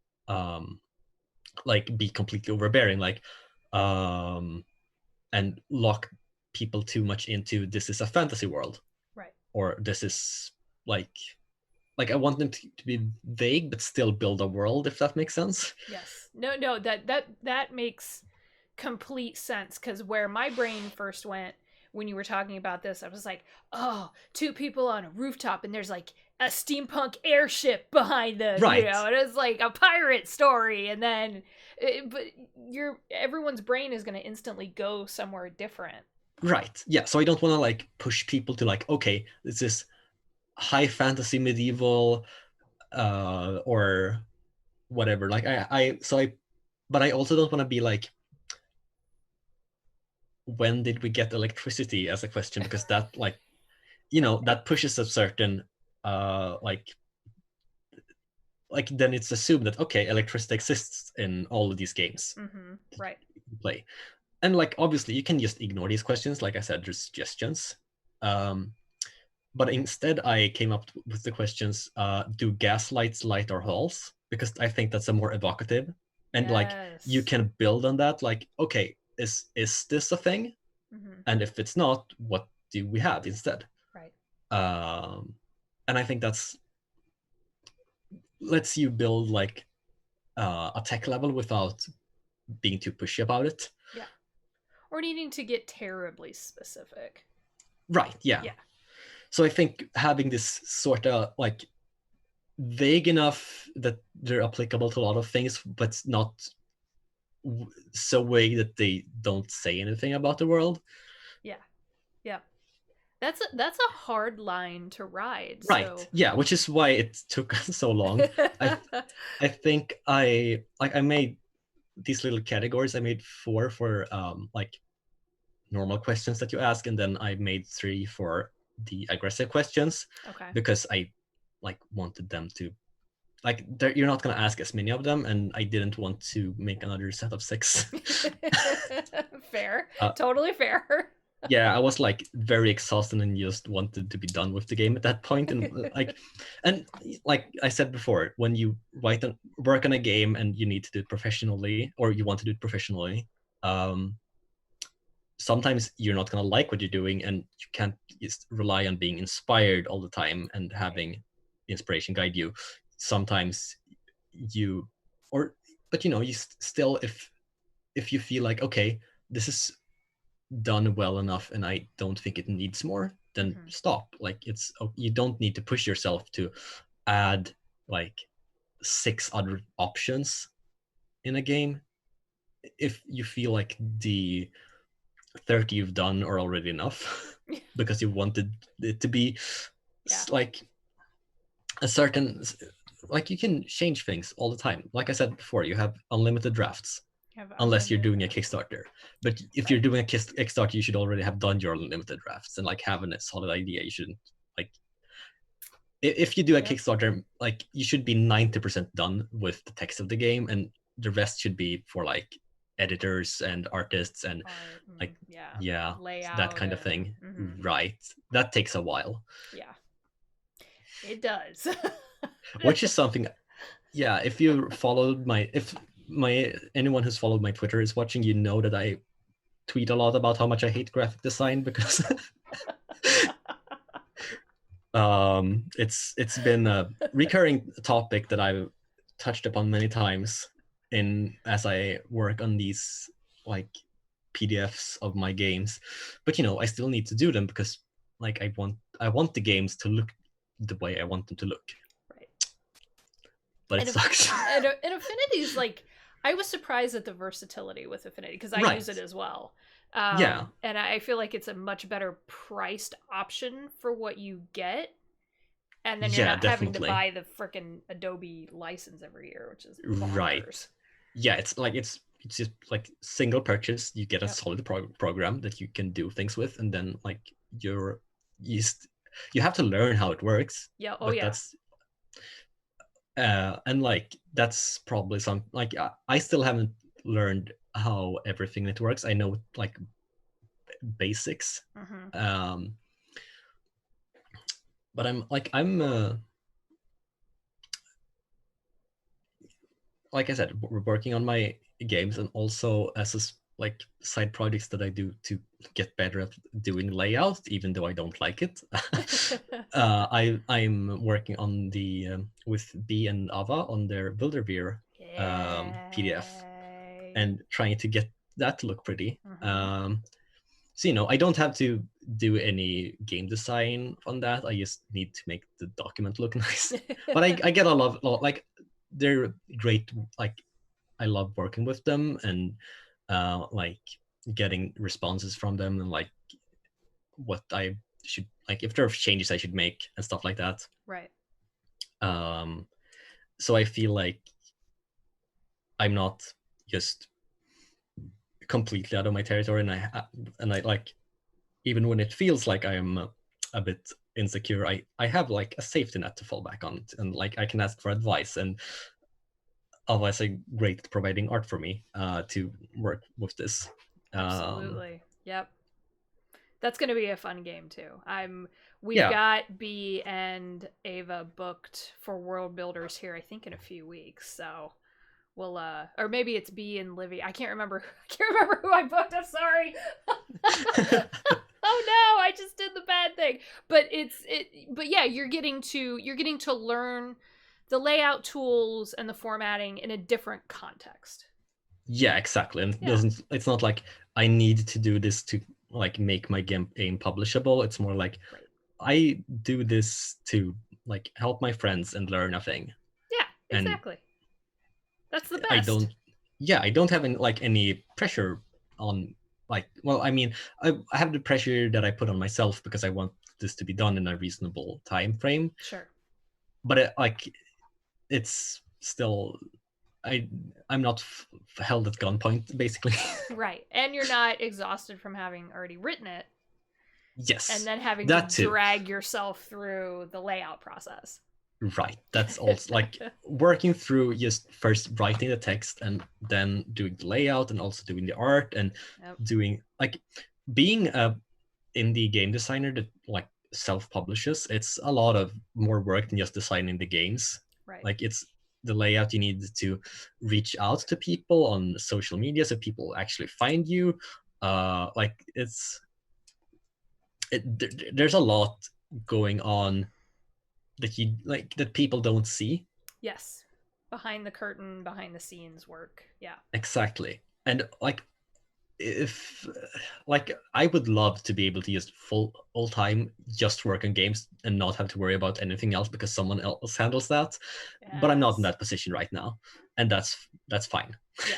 like be completely overbearing, like and lock people too much into this is a fantasy world, Right. or this is like I want them to be vague but still build a world, if that makes sense. Yes. No, that makes complete sense, because where my brain first went when you were talking about this, I was like, oh, two people on a rooftop and there's like a steampunk airship behind them, Right. and it's like a pirate story, and then but everyone's brain is going to instantly go somewhere different. Right. Yeah, so I don't want to like push people to like, okay, this is high fantasy medieval or whatever, like but I also don't want to be like, when did we get electricity as a question, because that like that pushes a certain like then it's assumed that okay, electricity exists in all of these games Right. you play, and like obviously you can just ignore these questions, like I said, there's suggestions. But instead I came up with the questions, do gas lights light our halls, because I think that's a more evocative, and like you can build on that, like okay, is this a thing, and if it's not, what do we have instead? Right. And I think that's lets you build like a tech level without being too pushy about it. Yeah. Or needing to get terribly specific. Right. Yeah. So I think having this sort of like vague enough that they're applicable to a lot of things, but not so vague that they don't say anything about the world. Yeah. That's a hard line to ride. Right. So. Yeah, which is why it took so long. I think I made these little categories. I made 4 for like normal questions that you ask, and then I made 3 for the aggressive questions. Okay. Because I like wanted them to like you're not going to ask as many of them, and I didn't want to make another set of 6. Fair. Totally fair. Yeah, I was like very exhausted and just wanted to be done with the game at that point. And like I said before, when you work on a game and you need to do it professionally, or you want to do it professionally, sometimes you're not going to like what you're doing, and you can't just rely on being inspired all the time and having inspiration guide you. Sometimes but you still, if you feel like, okay, this is done well enough and I don't think it needs more, then stop. Like you don't need to push yourself to add like 6 other options in a game if you feel like the 30 you've done are already enough because you wanted it to be like a certain, like you can change things all the time. Like I said before, you have unlimited drafts unless you're doing a Kickstarter. But if you're doing a Kickstarter, you should already have done your unlimited drafts and like having a solid idea. You shouldn't like, if you do a Kickstarter, like you should be 90% done with the text of the game, and the rest should be for like editors and artists and like layout, that kind of thing. Right, that takes a while. It does. Which is something, if you followed anyone who's followed my Twitter is watching, you know that I tweet a lot about how much I hate graphic design because it's been a recurring topic that I've touched upon many times as I work on these like PDFs of my games. But I still need to do them because like I want the games to look the way I want them to look. Right. But it sucks. And Affinity's like, I was surprised at the versatility with Affinity because I use it as well. And I feel like it's a much better priced option for what you get. And then you're not having to buy the freaking Adobe license every year, which is bonkers. Right. Yeah, it's just like single purchase. You get a solid program that you can do things with, and then like you have to learn how it works. Yeah. That's and like that's probably some like I still haven't learned how everything it works. I know like basics. But I'm like I said, we're working on my games, and also as like side projects that I do to get better at doing layout, even though I don't like it. I'm working on the with B and Ava on their Builderbeer PDF, and trying to get that to look pretty. So I don't have to do any game design on that. I just need to make the document look nice. But I get a lot like they're great. Like I love working with them and like getting responses from them, and like what I should like if there are changes I should make and stuff like that. Right. So I feel like I'm not just completely out of my territory, and I like, even when it feels like I am a bit insecure, I have like a safety net to fall back on, and like I can ask for advice, and otherwise are great at providing art for me to work with this. Absolutely. Yep. That's going to be a fun game too. We've got B and Ava booked for Worldbuilders here, I think in a few weeks. So we'll or maybe it's B and Livy. I can't remember who I booked. I'm sorry. Oh no, I just did the bad thing. But but yeah, you're getting to learn the layout tools and the formatting in a different context. Yeah, exactly. And it's not like I need to do this to like make my game publishable. It's more like I do this to like help my friends and learn a thing. Yeah, exactly. And that's the best. I don't have any pressure on like, well, I mean, I have the pressure that I put on myself because I want this to be done in a reasonable time frame. Sure. But it's still, I'm not held at gunpoint, basically. Right. And you're not exhausted from having already written it. Yes. And then having to drag yourself through the layout process. Right. That's also like working through just first writing the text and then doing the layout and also doing the art and doing like being a indie game designer that like self-publishes. It's a lot of more work than just designing the games. Right. Like it's the layout, you need to reach out to people on social media so people actually find you. Like there's a lot going on that people don't see. Yes. Behind the curtain, behind the scenes work. Yeah. Exactly. And like if like I would love to be able to just full time just work on games and not have to worry about anything else because someone else handles that. But I'm not in Yes. that position right now, and that's fine. Yeah.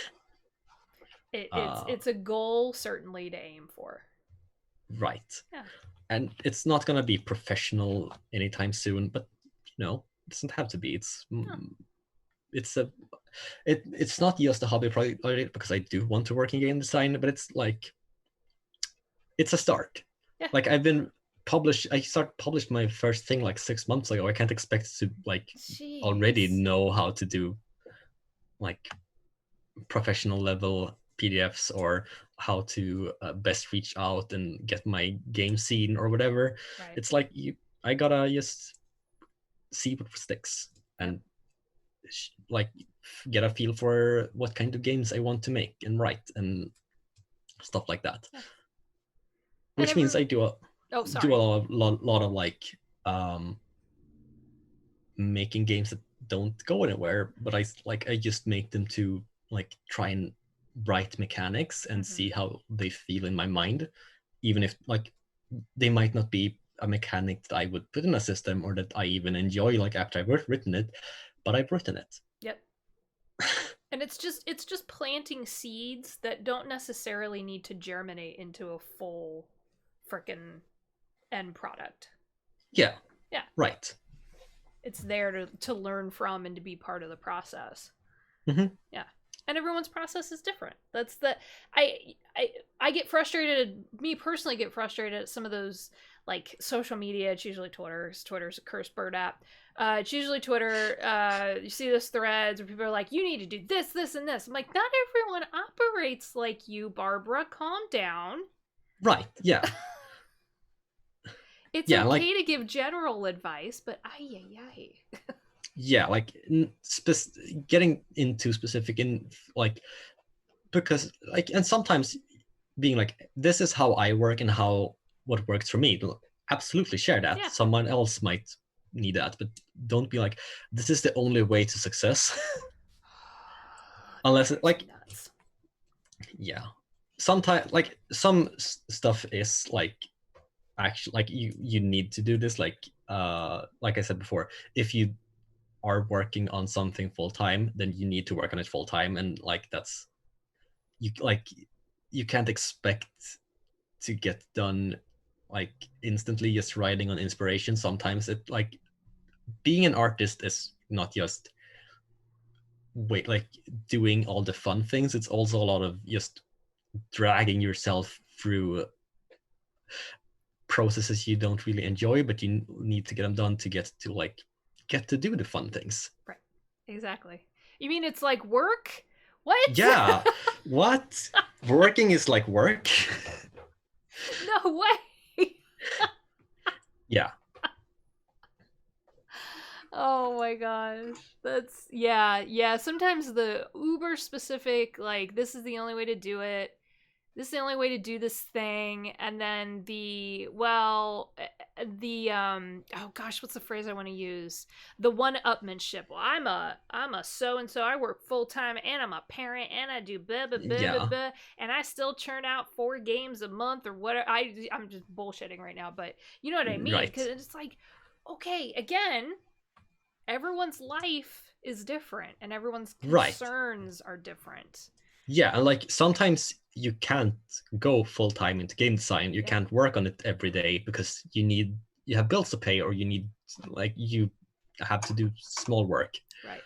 It's Uh, it's a goal certainly to aim for. right. Yeah. And it's not gonna be professional anytime soon, but it doesn't have to be. No. It's a it's not just a hobby project because I do want to work in game design, but it's like it's a start. Yeah. Like I started published my first thing like 6 months ago. I can't expect to like already Jeez. know how to do like professional level PDFs or how to best reach out and get my game seen or whatever. Right. It's like I gotta just see what sticks Yep. and like get a feel for what kind of games I want to make and write and stuff like that. Yeah. Which means I do a Oh, sorry. lot of like making games that don't go anywhere, but I just make them to like try and write mechanics and see how they feel in my mind, even if like they might not be a mechanic that I would put in a system or that I even enjoy like after I've written it, but I've written it. Yep. And it's just planting seeds that don't necessarily need to germinate into a full frickin' end product. Yeah. Yeah. Right. It's there to learn from and to be part of the process. Mm-hmm. Yeah. And everyone's process is different. That's the I get frustrated. Me personally, get frustrated at some of those like social media. It's usually Twitter. Twitter's a curse bird app. It's usually Twitter. You see those threads where people are like, "You need to do this, this, and this." I'm like, not everyone operates like you, Barbara. Calm down. Right. Yeah. It's yeah, okay like, to give general advice, but yeah, like getting into specific in like because like and sometimes being like this is how I work and how what works for me. Absolutely share that. Yeah. Someone else might need that, but don't be like this is the only way to success. Unless like nuts. Yeah, sometimes like some stuff is like actually like you need to do this like I said before, if you are working on something full time, then you need to work on it full time, and like that's you can't expect to get done like instantly just riding on inspiration. Sometimes it like being an artist is not just like doing all the fun things. It's also a lot of just dragging yourself through processes you don't really enjoy, but you need to get them done to get to do the fun things. Right. Exactly. You mean it's like work? What? Yeah. What? Working is like work? No way. Yeah. Oh my gosh. That's yeah. Sometimes the uber specific, like this is the only way to do it. This is the only way to do this thing. And then oh gosh, what's the phrase I want to use? The one-upmanship. Well, I'm a so and so. I work full-time and I'm a parent and I do blah blah blah blah blah, and I still churn out 4 games a month or whatever. I'm just bullshitting right now, but you know what I mean? Because it's like, okay, again, everyone's life is different and everyone's concerns are different. Yeah, and like sometimes you can't go full time into game design. You can't work on it every day because you have bills to pay, or you have to do small work. Right.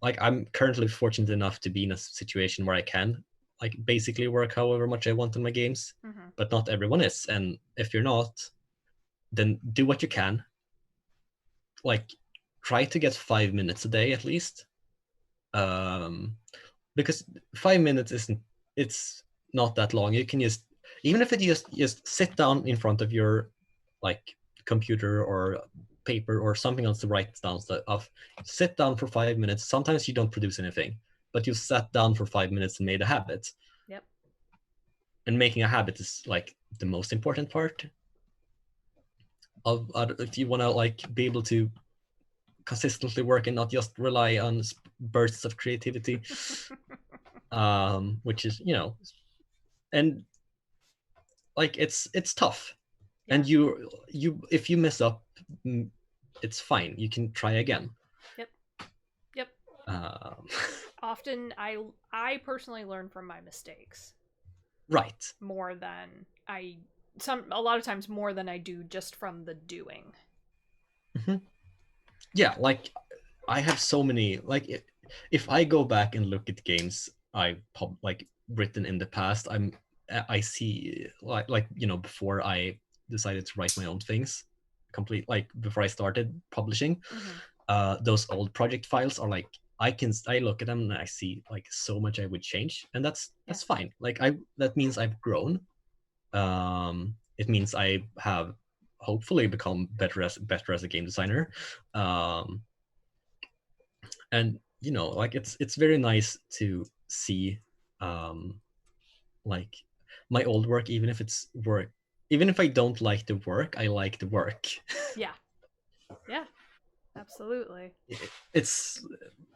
Like I'm currently fortunate enough to be in a situation where I can like basically work however much I want on my games, but not everyone is. And if you're not, then do what you can. Like try to get 5 minutes a day at least. Because 5 minutes it's not that long. You can just, even if it just sit down in front of your like computer or paper or something else to write down stuff, sit down for 5 minutes. Sometimes you don't produce anything, but you sat down for 5 minutes and made a habit. Yep. And making a habit is like the most important part of if you want to like be able to consistently work and not just rely on bursts of creativity. Which is and like it's tough. Yeah. And you if you mess up, it's fine, you can try again. Yep. Yep. um, Often I personally learn from my mistakes right. more than a lot of times more than I do just from the doing. Hmm. Yeah, like I have so many, like if I go back and look at games I've like written in the past, I see like you know, before I decided to write my own things, complete like before I started publishing, Mm-hmm. those old project files are like I look at them and I see like so much I would change, and that's Yeah. fine. Like that means I've grown. It means I have hopefully become better as a game designer. Um, and you know, like it's very nice to see um like my old work, even if it's work, even if I don't like the work, I like the work. Yeah. Yeah. Absolutely. It's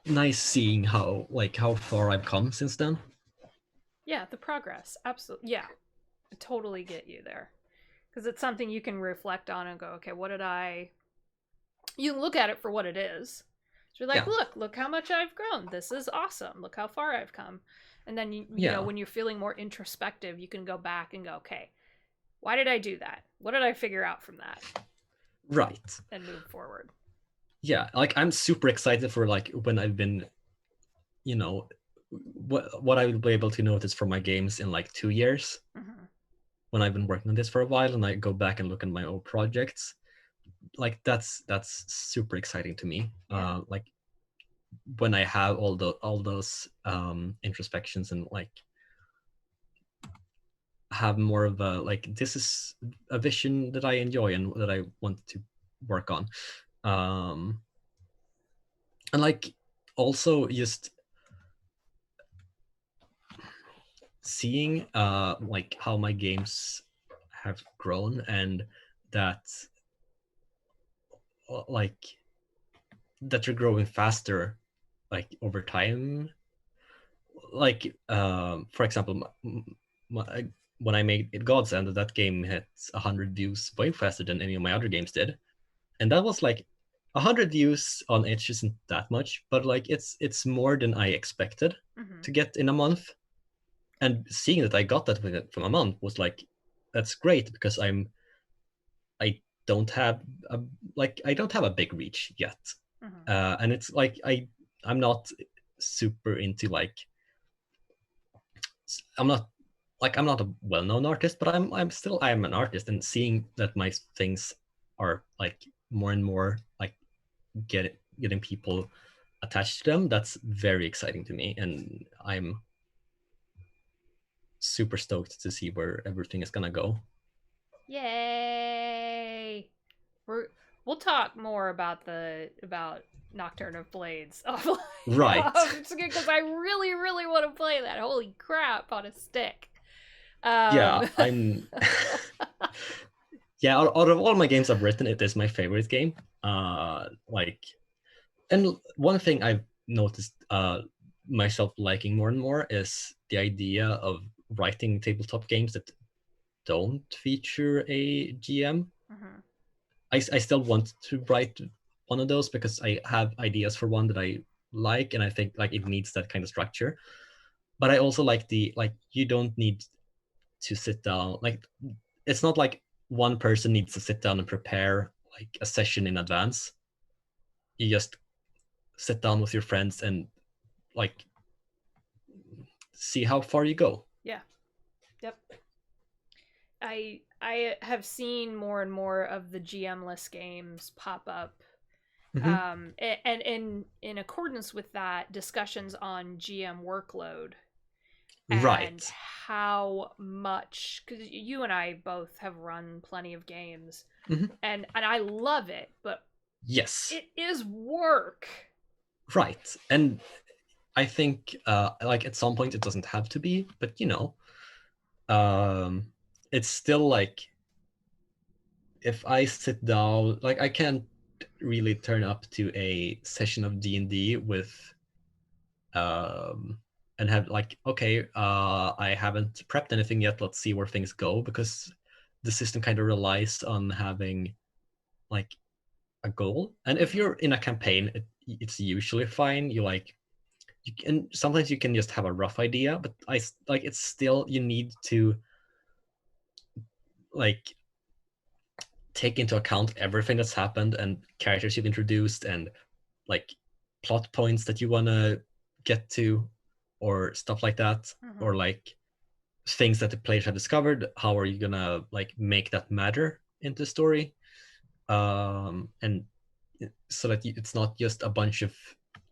nice seeing how far I've come since then. Yeah, the progress. Absolutely. Yeah. I totally get you there. Because it's something you can reflect on and go, okay, what did I. You can look at it for what it is. So you're like, Yeah, look how much I've grown. This is awesome. Look how far I've come. And then, you know, yeah, when you're feeling more introspective, you can go back and go, okay, why did I do that? What did I figure out from that? right. And move forward. Yeah, like I'm super excited for like when I've been, you know, what I will be able to notice from my games in like 2 years, Mm-hmm. when I've been working on this for a while and I go back and look at my old projects. Like that's super exciting to me. Yeah. Like when I have all those introspections and like have more of a like, this is a vision that I enjoy and that I want to work on. um and like also just seeing like how my games have grown, and that like that you're growing faster like over time. Like for example, my, when I made it God's End, that game hit 100 views way faster than any of my other games did. And that was like 100 views on Itch isn't that much, but like it's more than I expected Mm-hmm. to get in a month. And seeing that I got that from a month was like, that's great, because I don't have a I don't have a big reach yet. Mm-hmm. And it's like I'm not super into like, I'm not I'm not a well-known artist, but I'm an artist, and seeing that my things are like more and more like getting people attached to them, that's very exciting to me, and I'm super stoked to see where everything is gonna go. Yay! We're we'll talk more about Nocturne of Blades Right. because I really really want to play that. Holy crap on a stick. Yeah, Um, I'm yeah, out of all my games I've written, it is my favorite game. Like, and one thing I've noticed myself liking more and more is the idea of writing tabletop games that don't feature a GM. mhm. I still want to write one of those because I have ideas for one that I like, and I think like it needs that kind of structure. But I also like the like, you don't need to sit down, like it's not like one person needs to sit down and prepare like a session in advance. You just sit down with your friends and like see how far you go. Yeah. Yep. I have seen more and more of the GM-less games pop up. Mm-hmm. And in accordance with that, discussions on GM workload and Right. how much, because you and I both have run plenty of games, Mm-hmm. and I love it, but Yes. it is work. Right. And I think like at some point it doesn't have to be, but you know, um it's still like, if I sit down, like I can't really turn up to a session of D&D with um and have like, okay, I haven't prepped anything yet, let's see where things go, because the system kind of relies on having like a goal. And if you're in a campaign, it's usually fine. You can sometimes you can just have a rough idea, but it's still, you need to like take into account everything that's happened and characters you've introduced and like plot points that you want to get to or stuff like that, or like things that the players have discovered. How are you gonna like make that matter into the story, and so that it's not just a bunch of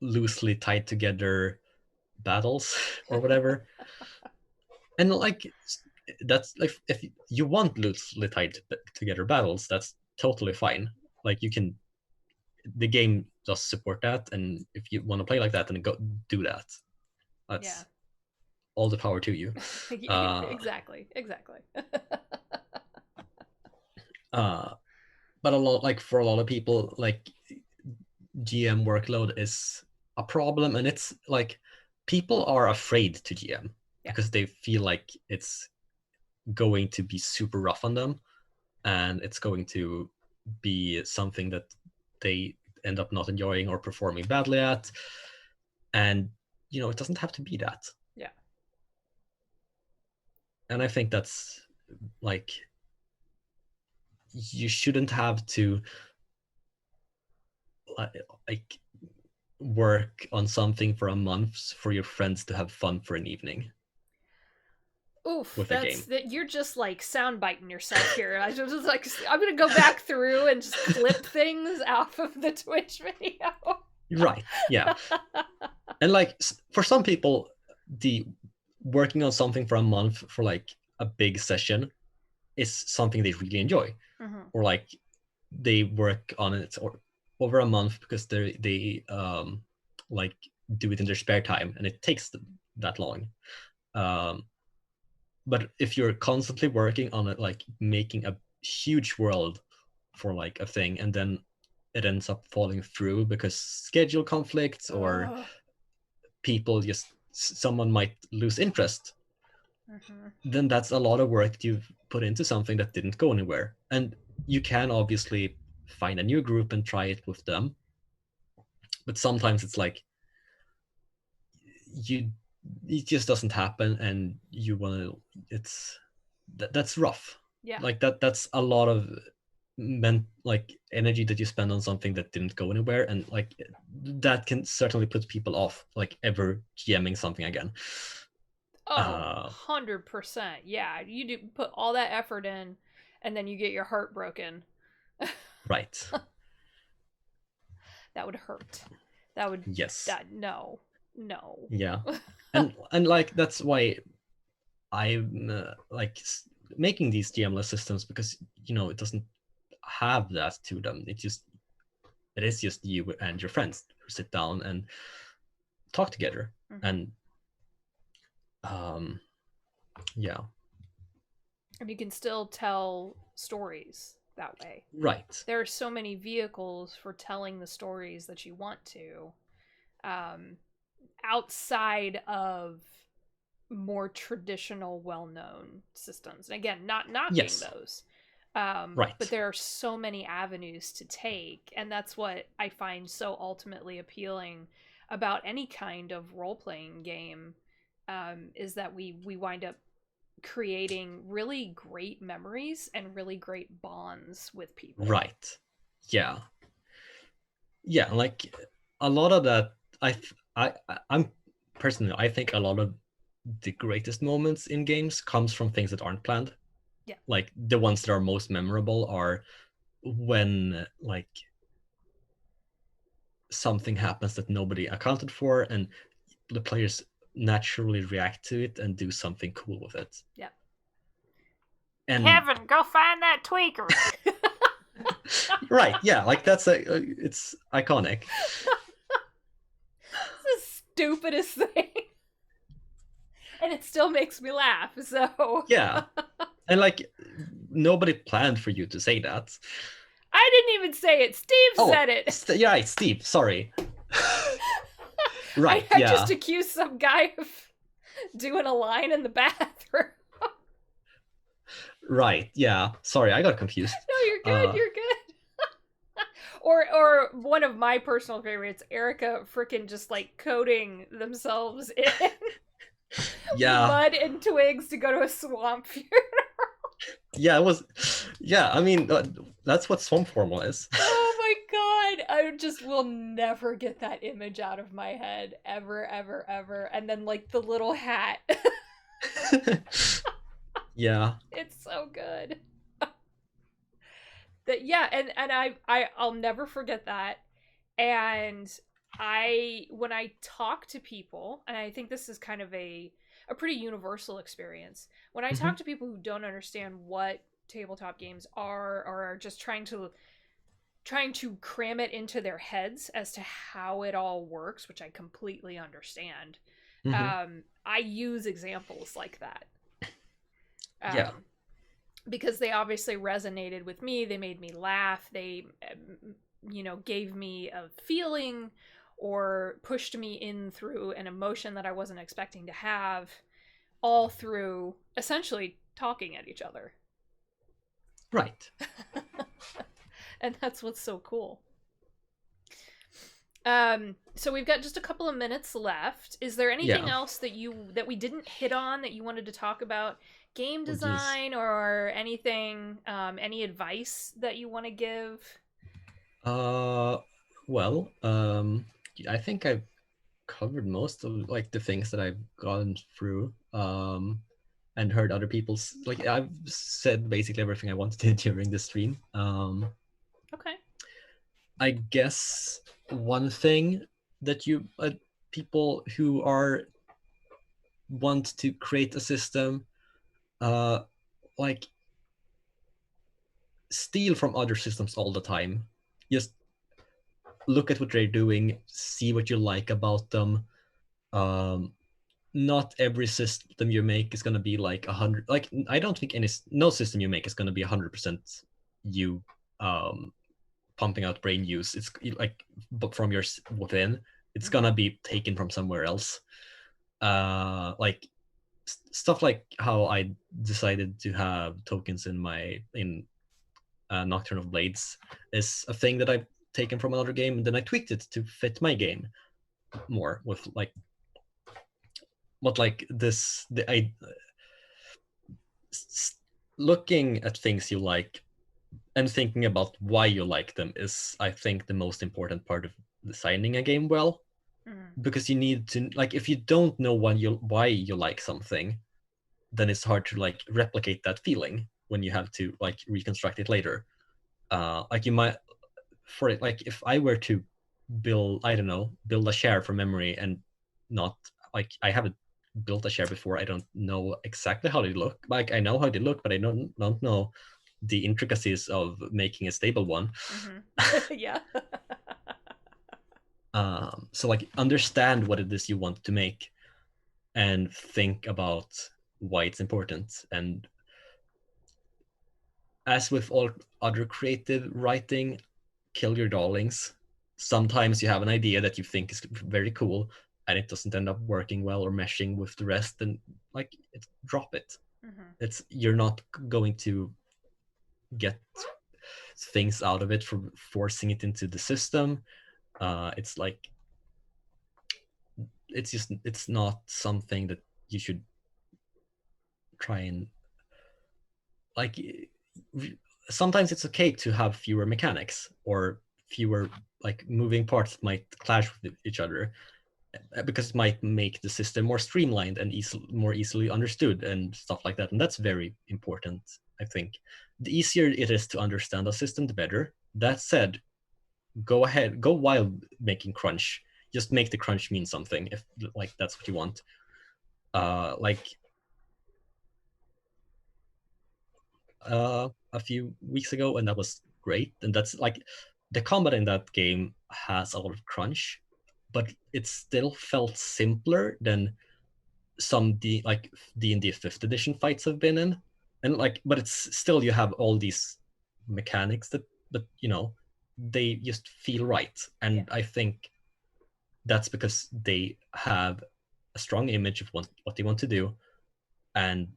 loosely tied together battles or whatever. And like that's like, if you want loosely tied together battles, that's totally fine. Like the game does support that, and if you want to play like that, then go do that. That's all the power to you. Exactly. But for a lot of people, like GM workload is a problem, and it's like people are afraid to GM because they feel like it's going to be super rough on them, and it's going to be something that they end up not enjoying or performing badly at. And it doesn't have to be that. And I think that's like, you shouldn't have to like work on something for a month for your friends to have fun for an evening. Oof, with a game. You're just like soundbiting yourself here. I just like, I'm gonna go back through and just clip things off of the Twitch video. Right, yeah. And like for some people, the working on something for a month for like a big session is something they really enjoy. Or like they work on it or over a month because they like do it in their spare time, and it takes them that long. But if you're constantly working on it, like making a huge world for like a thing, and then it ends up falling through because schedule conflicts or someone might lose interest, then that's a lot of work you've put into something that didn't go anywhere. And you can obviously find a new group and try it with them, but sometimes it's like it just doesn't happen, and you want to, that's rough. Like that's a lot of like energy that you spend on something that didn't go anywhere, and like that can certainly put people off like ever GMing something again. 100%. Yeah, you do put all that effort in, and then you get your heart broken. Right. That would hurt. That would. Yes. No. Yeah. and like that's why I'm like making these GM-less systems, because it doesn't have that to them. It is just you and your friends who sit down and talk together. And yeah, and you can still tell stories that way. Right. There are so many vehicles for telling the stories that you want to, outside of more traditional, well-known systems. And again, not knocking those. Right. But there are so many avenues to take, and that's what I find so ultimately appealing about any kind of role-playing game, is that we wind up creating really great memories and really great bonds with people. Right. Yeah. Yeah, like a lot of that, I'm personally, I think a lot of the greatest moments in games comes from things that aren't planned. Yeah. Like the ones that are most memorable are when like something happens that nobody accounted for, and the players naturally react to it and do something cool with it. Yeah. And Kevin, go find that tweaker. Right, yeah, like it's iconic. It's the stupidest thing. And it still makes me laugh, so... Yeah. And like, nobody planned for you to say that. I didn't even say it. Steve said it. Yeah, Steve, sorry. Right, I just accused some guy of doing a line in the bathroom. Right. Yeah. Sorry, I got confused. No, you're good. You're good. Or one of my personal favorites, Erica freaking just like coating themselves in Yeah. mud and twigs to go to a swamp funeral. Yeah, it was. Yeah, I mean, that's what swamp formal is. Oh my god. I just will never get that image out of my head. Ever, ever, ever. And then like the little hat. Yeah. It's so good. That yeah, and I'll never forget that. And when I talk to people, and I think this is kind of a pretty universal experience, when I Mhm. talk to people who don't understand what tabletop games are, or are just trying to cram it into their heads as to how it all works, which I completely understand. Mhm. I use examples like that. Yeah. Because they obviously resonated with me. They made me laugh. They, gave me a feeling or pushed me in through an emotion that I wasn't expecting to have, all through essentially talking at each other. Right. And that's what's so cool. So we've got just a couple of minutes left. Is there anything Yeah. else that we didn't hit on that you wanted to talk about? Game Oh, geez. design or anything, any advice that you want to give? Uh, well, I think I've covered most of like the things that I've gone through. And heard other people's like I've said basically everything I wanted to during the stream. Okay. I guess one thing that you people who are want to create a system, uh, like steal from other systems all the time. Just look at what they're doing, see what you like about them. Um, Not every system you make is gonna be like 100. Like I don't think no system you make is gonna be 100% you pumping out brain use. It's like but from your within. It's Mm-hmm. gonna be taken from somewhere else. Like stuff like how I decided to have tokens in Nocturne of Blades is a thing that I've taken from another game, and then I tweaked it to fit my game more with like what like this the I looking at things you like and thinking about why you like them is, I think, the most important part of designing a game well, Mm-hmm. because you need to like if you don't know why you like something, then it's hard to like replicate that feeling when you have to like reconstruct it later. Like you might for it like if I were to build a share from memory and not like I haven't built a share before, I don't know exactly how they look. Like I know how they look, but I don't know the intricacies of making a stable one. Mm-hmm. Yeah. So like understand what it is you want to make and think about why it's important. And as with all other creative writing, kill your darlings. Sometimes you have an idea that you think is very cool and it doesn't end up working well or meshing with the rest, and like drop it. Mm-hmm. It's you're not going to get things out of it from forcing it into the system. It's like it's not something that you should try and like. Sometimes it's okay to have fewer mechanics or fewer like moving parts that might clash with each other, because it might make the system more streamlined and more easily understood and stuff like that. And that's very important, I think. The easier it is to understand a system, the better. That said, go wild making crunch. Just make the crunch mean something if like that's what you want. Like a few weeks ago, and that was great. And that's like the combat in that game has a lot of crunch, but it still felt simpler than some D&D 5th edition fights have been in. And like but it's still you have all these mechanics that but they just feel right. Yeah. And I think that's because they have a strong image of what they want to do, and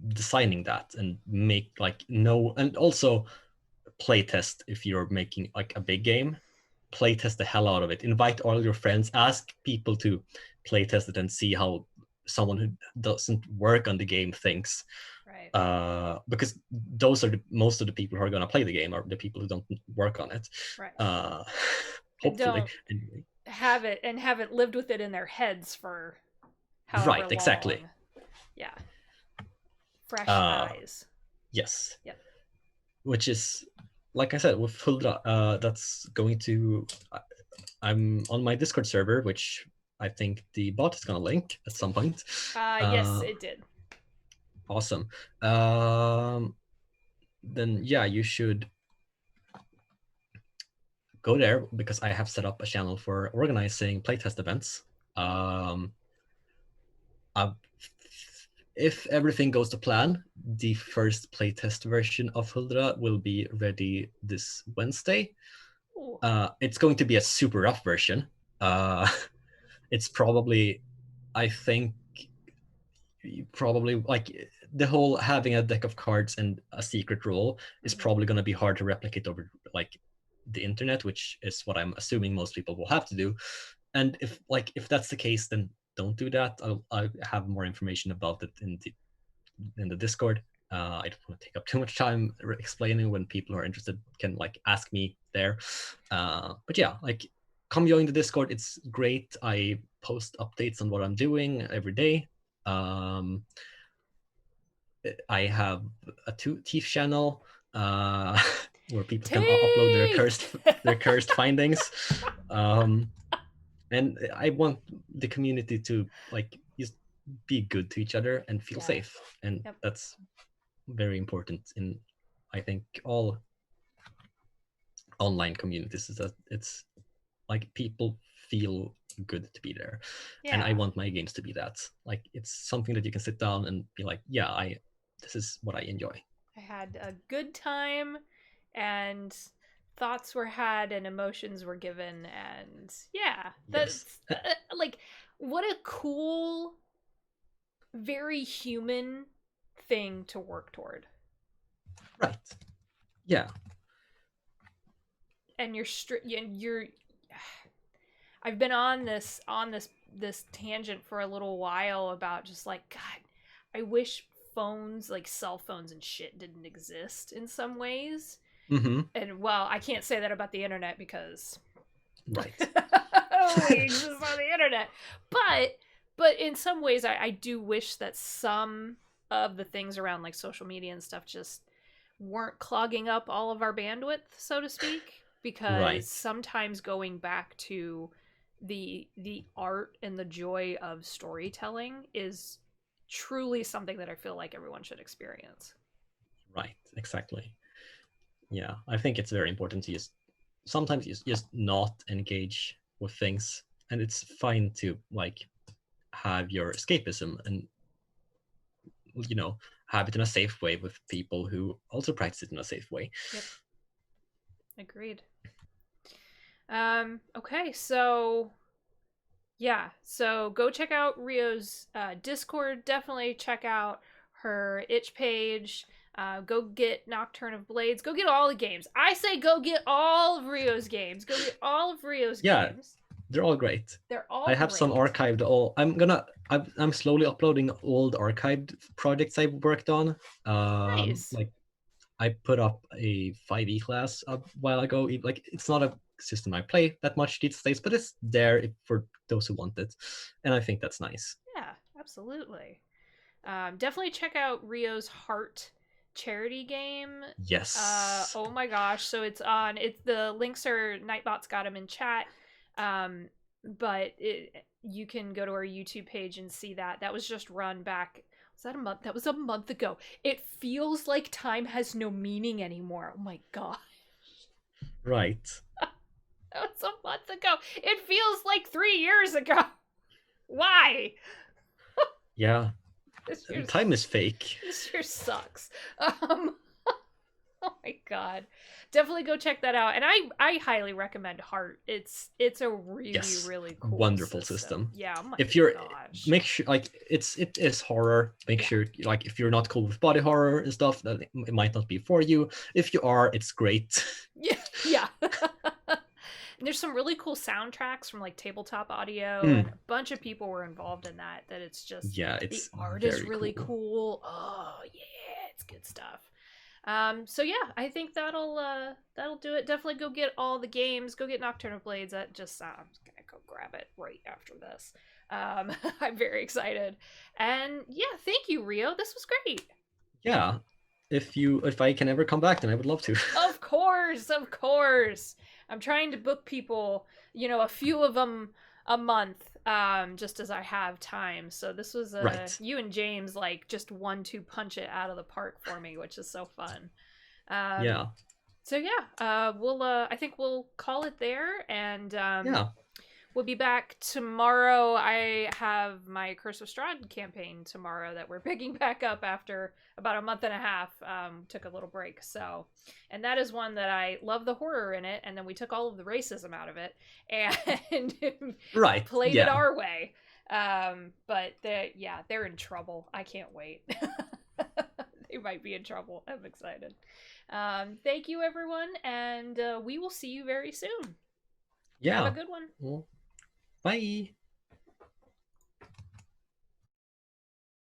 designing that and make and also playtest. If you're making like a big game, playtest the hell out of it. Invite all your friends, ask people to playtest it and see how someone who doesn't work on the game thinks. Right. Because those are most of the people who are going to play the game are the people who don't work on it. Right. Hopefully. Don't have it and haven't lived with it in their heads for however right, exactly. long. Yeah. Fresh eyes. Yes. Yep. Which is, like I said, with Huldra, that's going to... I'm on my Discord server, which I think the bot is going to link at some point. Yes, it did. Awesome. Then, yeah, you should go there, because I have set up a channel for organizing playtest events. If everything goes to plan, the first playtest version of Huldra will be ready this Wednesday. It's going to be a super rough version. It's probably, I think, like the whole having a deck of cards and a secret role is probably going to be hard to replicate over like the internet, which is what I'm assuming most people will have to do. And if that's the case, then don't do that. I'll have more information about it in the Discord. I don't want to take up too much time explaining. When people who are interested can like ask me there. But yeah, like come join the Discord. It's great. I post updates on what I'm doing every day. I have a Teeth channel where people can upload their cursed findings. And I want the community to like just be good to each other and feel safe, and that's very important in, I think, all online communities, is that it's like people feel good to be there. And I want my games to be that. Like it's something that you can sit down and be like, yeah, this is what I enjoy. I had a good time, and thoughts were had and emotions were given, and that's like, what a cool, very human thing to work toward. Right. Yeah. And you're I've been on this tangent for a little while about just like, God, I wish phones, like cell phones and shit, didn't exist in some ways. And well, I can't say that about the internet because right. only exists on the internet. But in some ways, I do wish that some of the things around like social media and stuff just weren't clogging up all of our bandwidth, so to speak. Because sometimes going back to the art and the joy of storytelling is truly something that I feel like everyone should experience. Right, exactly. Yeah, I think it's very important to sometimes just not engage with things, and it's fine to like have your escapism and have it in a safe way with people who also practice it in a safe way. Yep. Agreed. Okay, so yeah, so go check out Ryo's Discord. Definitely check out her itch page. Go get Nocturne of Blades. Go get all the games. I say go get all of Ryo's games. Go get all of Ryo's games. They're all great. They're all I have great. some archived. I'm slowly uploading old archived projects I've worked on. Nice. Like I put up a 5e class a while ago. Like it's not a system I play that much these days, but it's there for those who want it, and I think that's nice. Yeah, absolutely. Definitely check out Ryo's Heart charity game. Yes. Oh my gosh! So it's on. The links are Nightbot's got them in chat. But you can go to our YouTube page and see that. That was just run back. Was that a month? That was a month ago. It feels like time has no meaning anymore. Oh my gosh. Right. That was a month ago. It feels like 3 years ago. Why? Yeah. Time is fake. This year sucks. Oh my god. Definitely go check that out. And I highly recommend Heart. It's a really, Yes, really cool wonderful system. Yeah, oh my If you're gosh. make sure like it is horror. Make sure like if you're not cool with body horror and stuff, that it might not be for you. If you are, it's great. Yeah. Yeah. And there's some really cool soundtracks from like Tabletop Audio, and a bunch of people were involved in that. That it's just the art is really cool. Oh yeah, it's good stuff. So yeah, I think that'll do it. Definitely go get all the games. Go get Nocturne of Blades. That just I'm just gonna go grab it right after this. I'm very excited, and yeah, thank you, Ryo. This was great. Yeah, if I can ever come back, then I would love to. Of course, of course. I'm trying to book people, a few of them a month, just as I have time. So this was Right. you and James like just 1-2 punch it out of the park for me, which is so fun. Yeah. So yeah, I think we'll call it there, and Yeah. we'll be back tomorrow. I have my Curse of Strahd campaign tomorrow that we're picking back up after about a month and a half. Took a little break. So, and that is one that I love the horror in it. And then we took all of the racism out of it and played it our way. But they're in trouble. I can't wait. They might be in trouble. I'm excited. Thank you, everyone. And we will see you very soon. Yeah. Have a good one. Well, bye.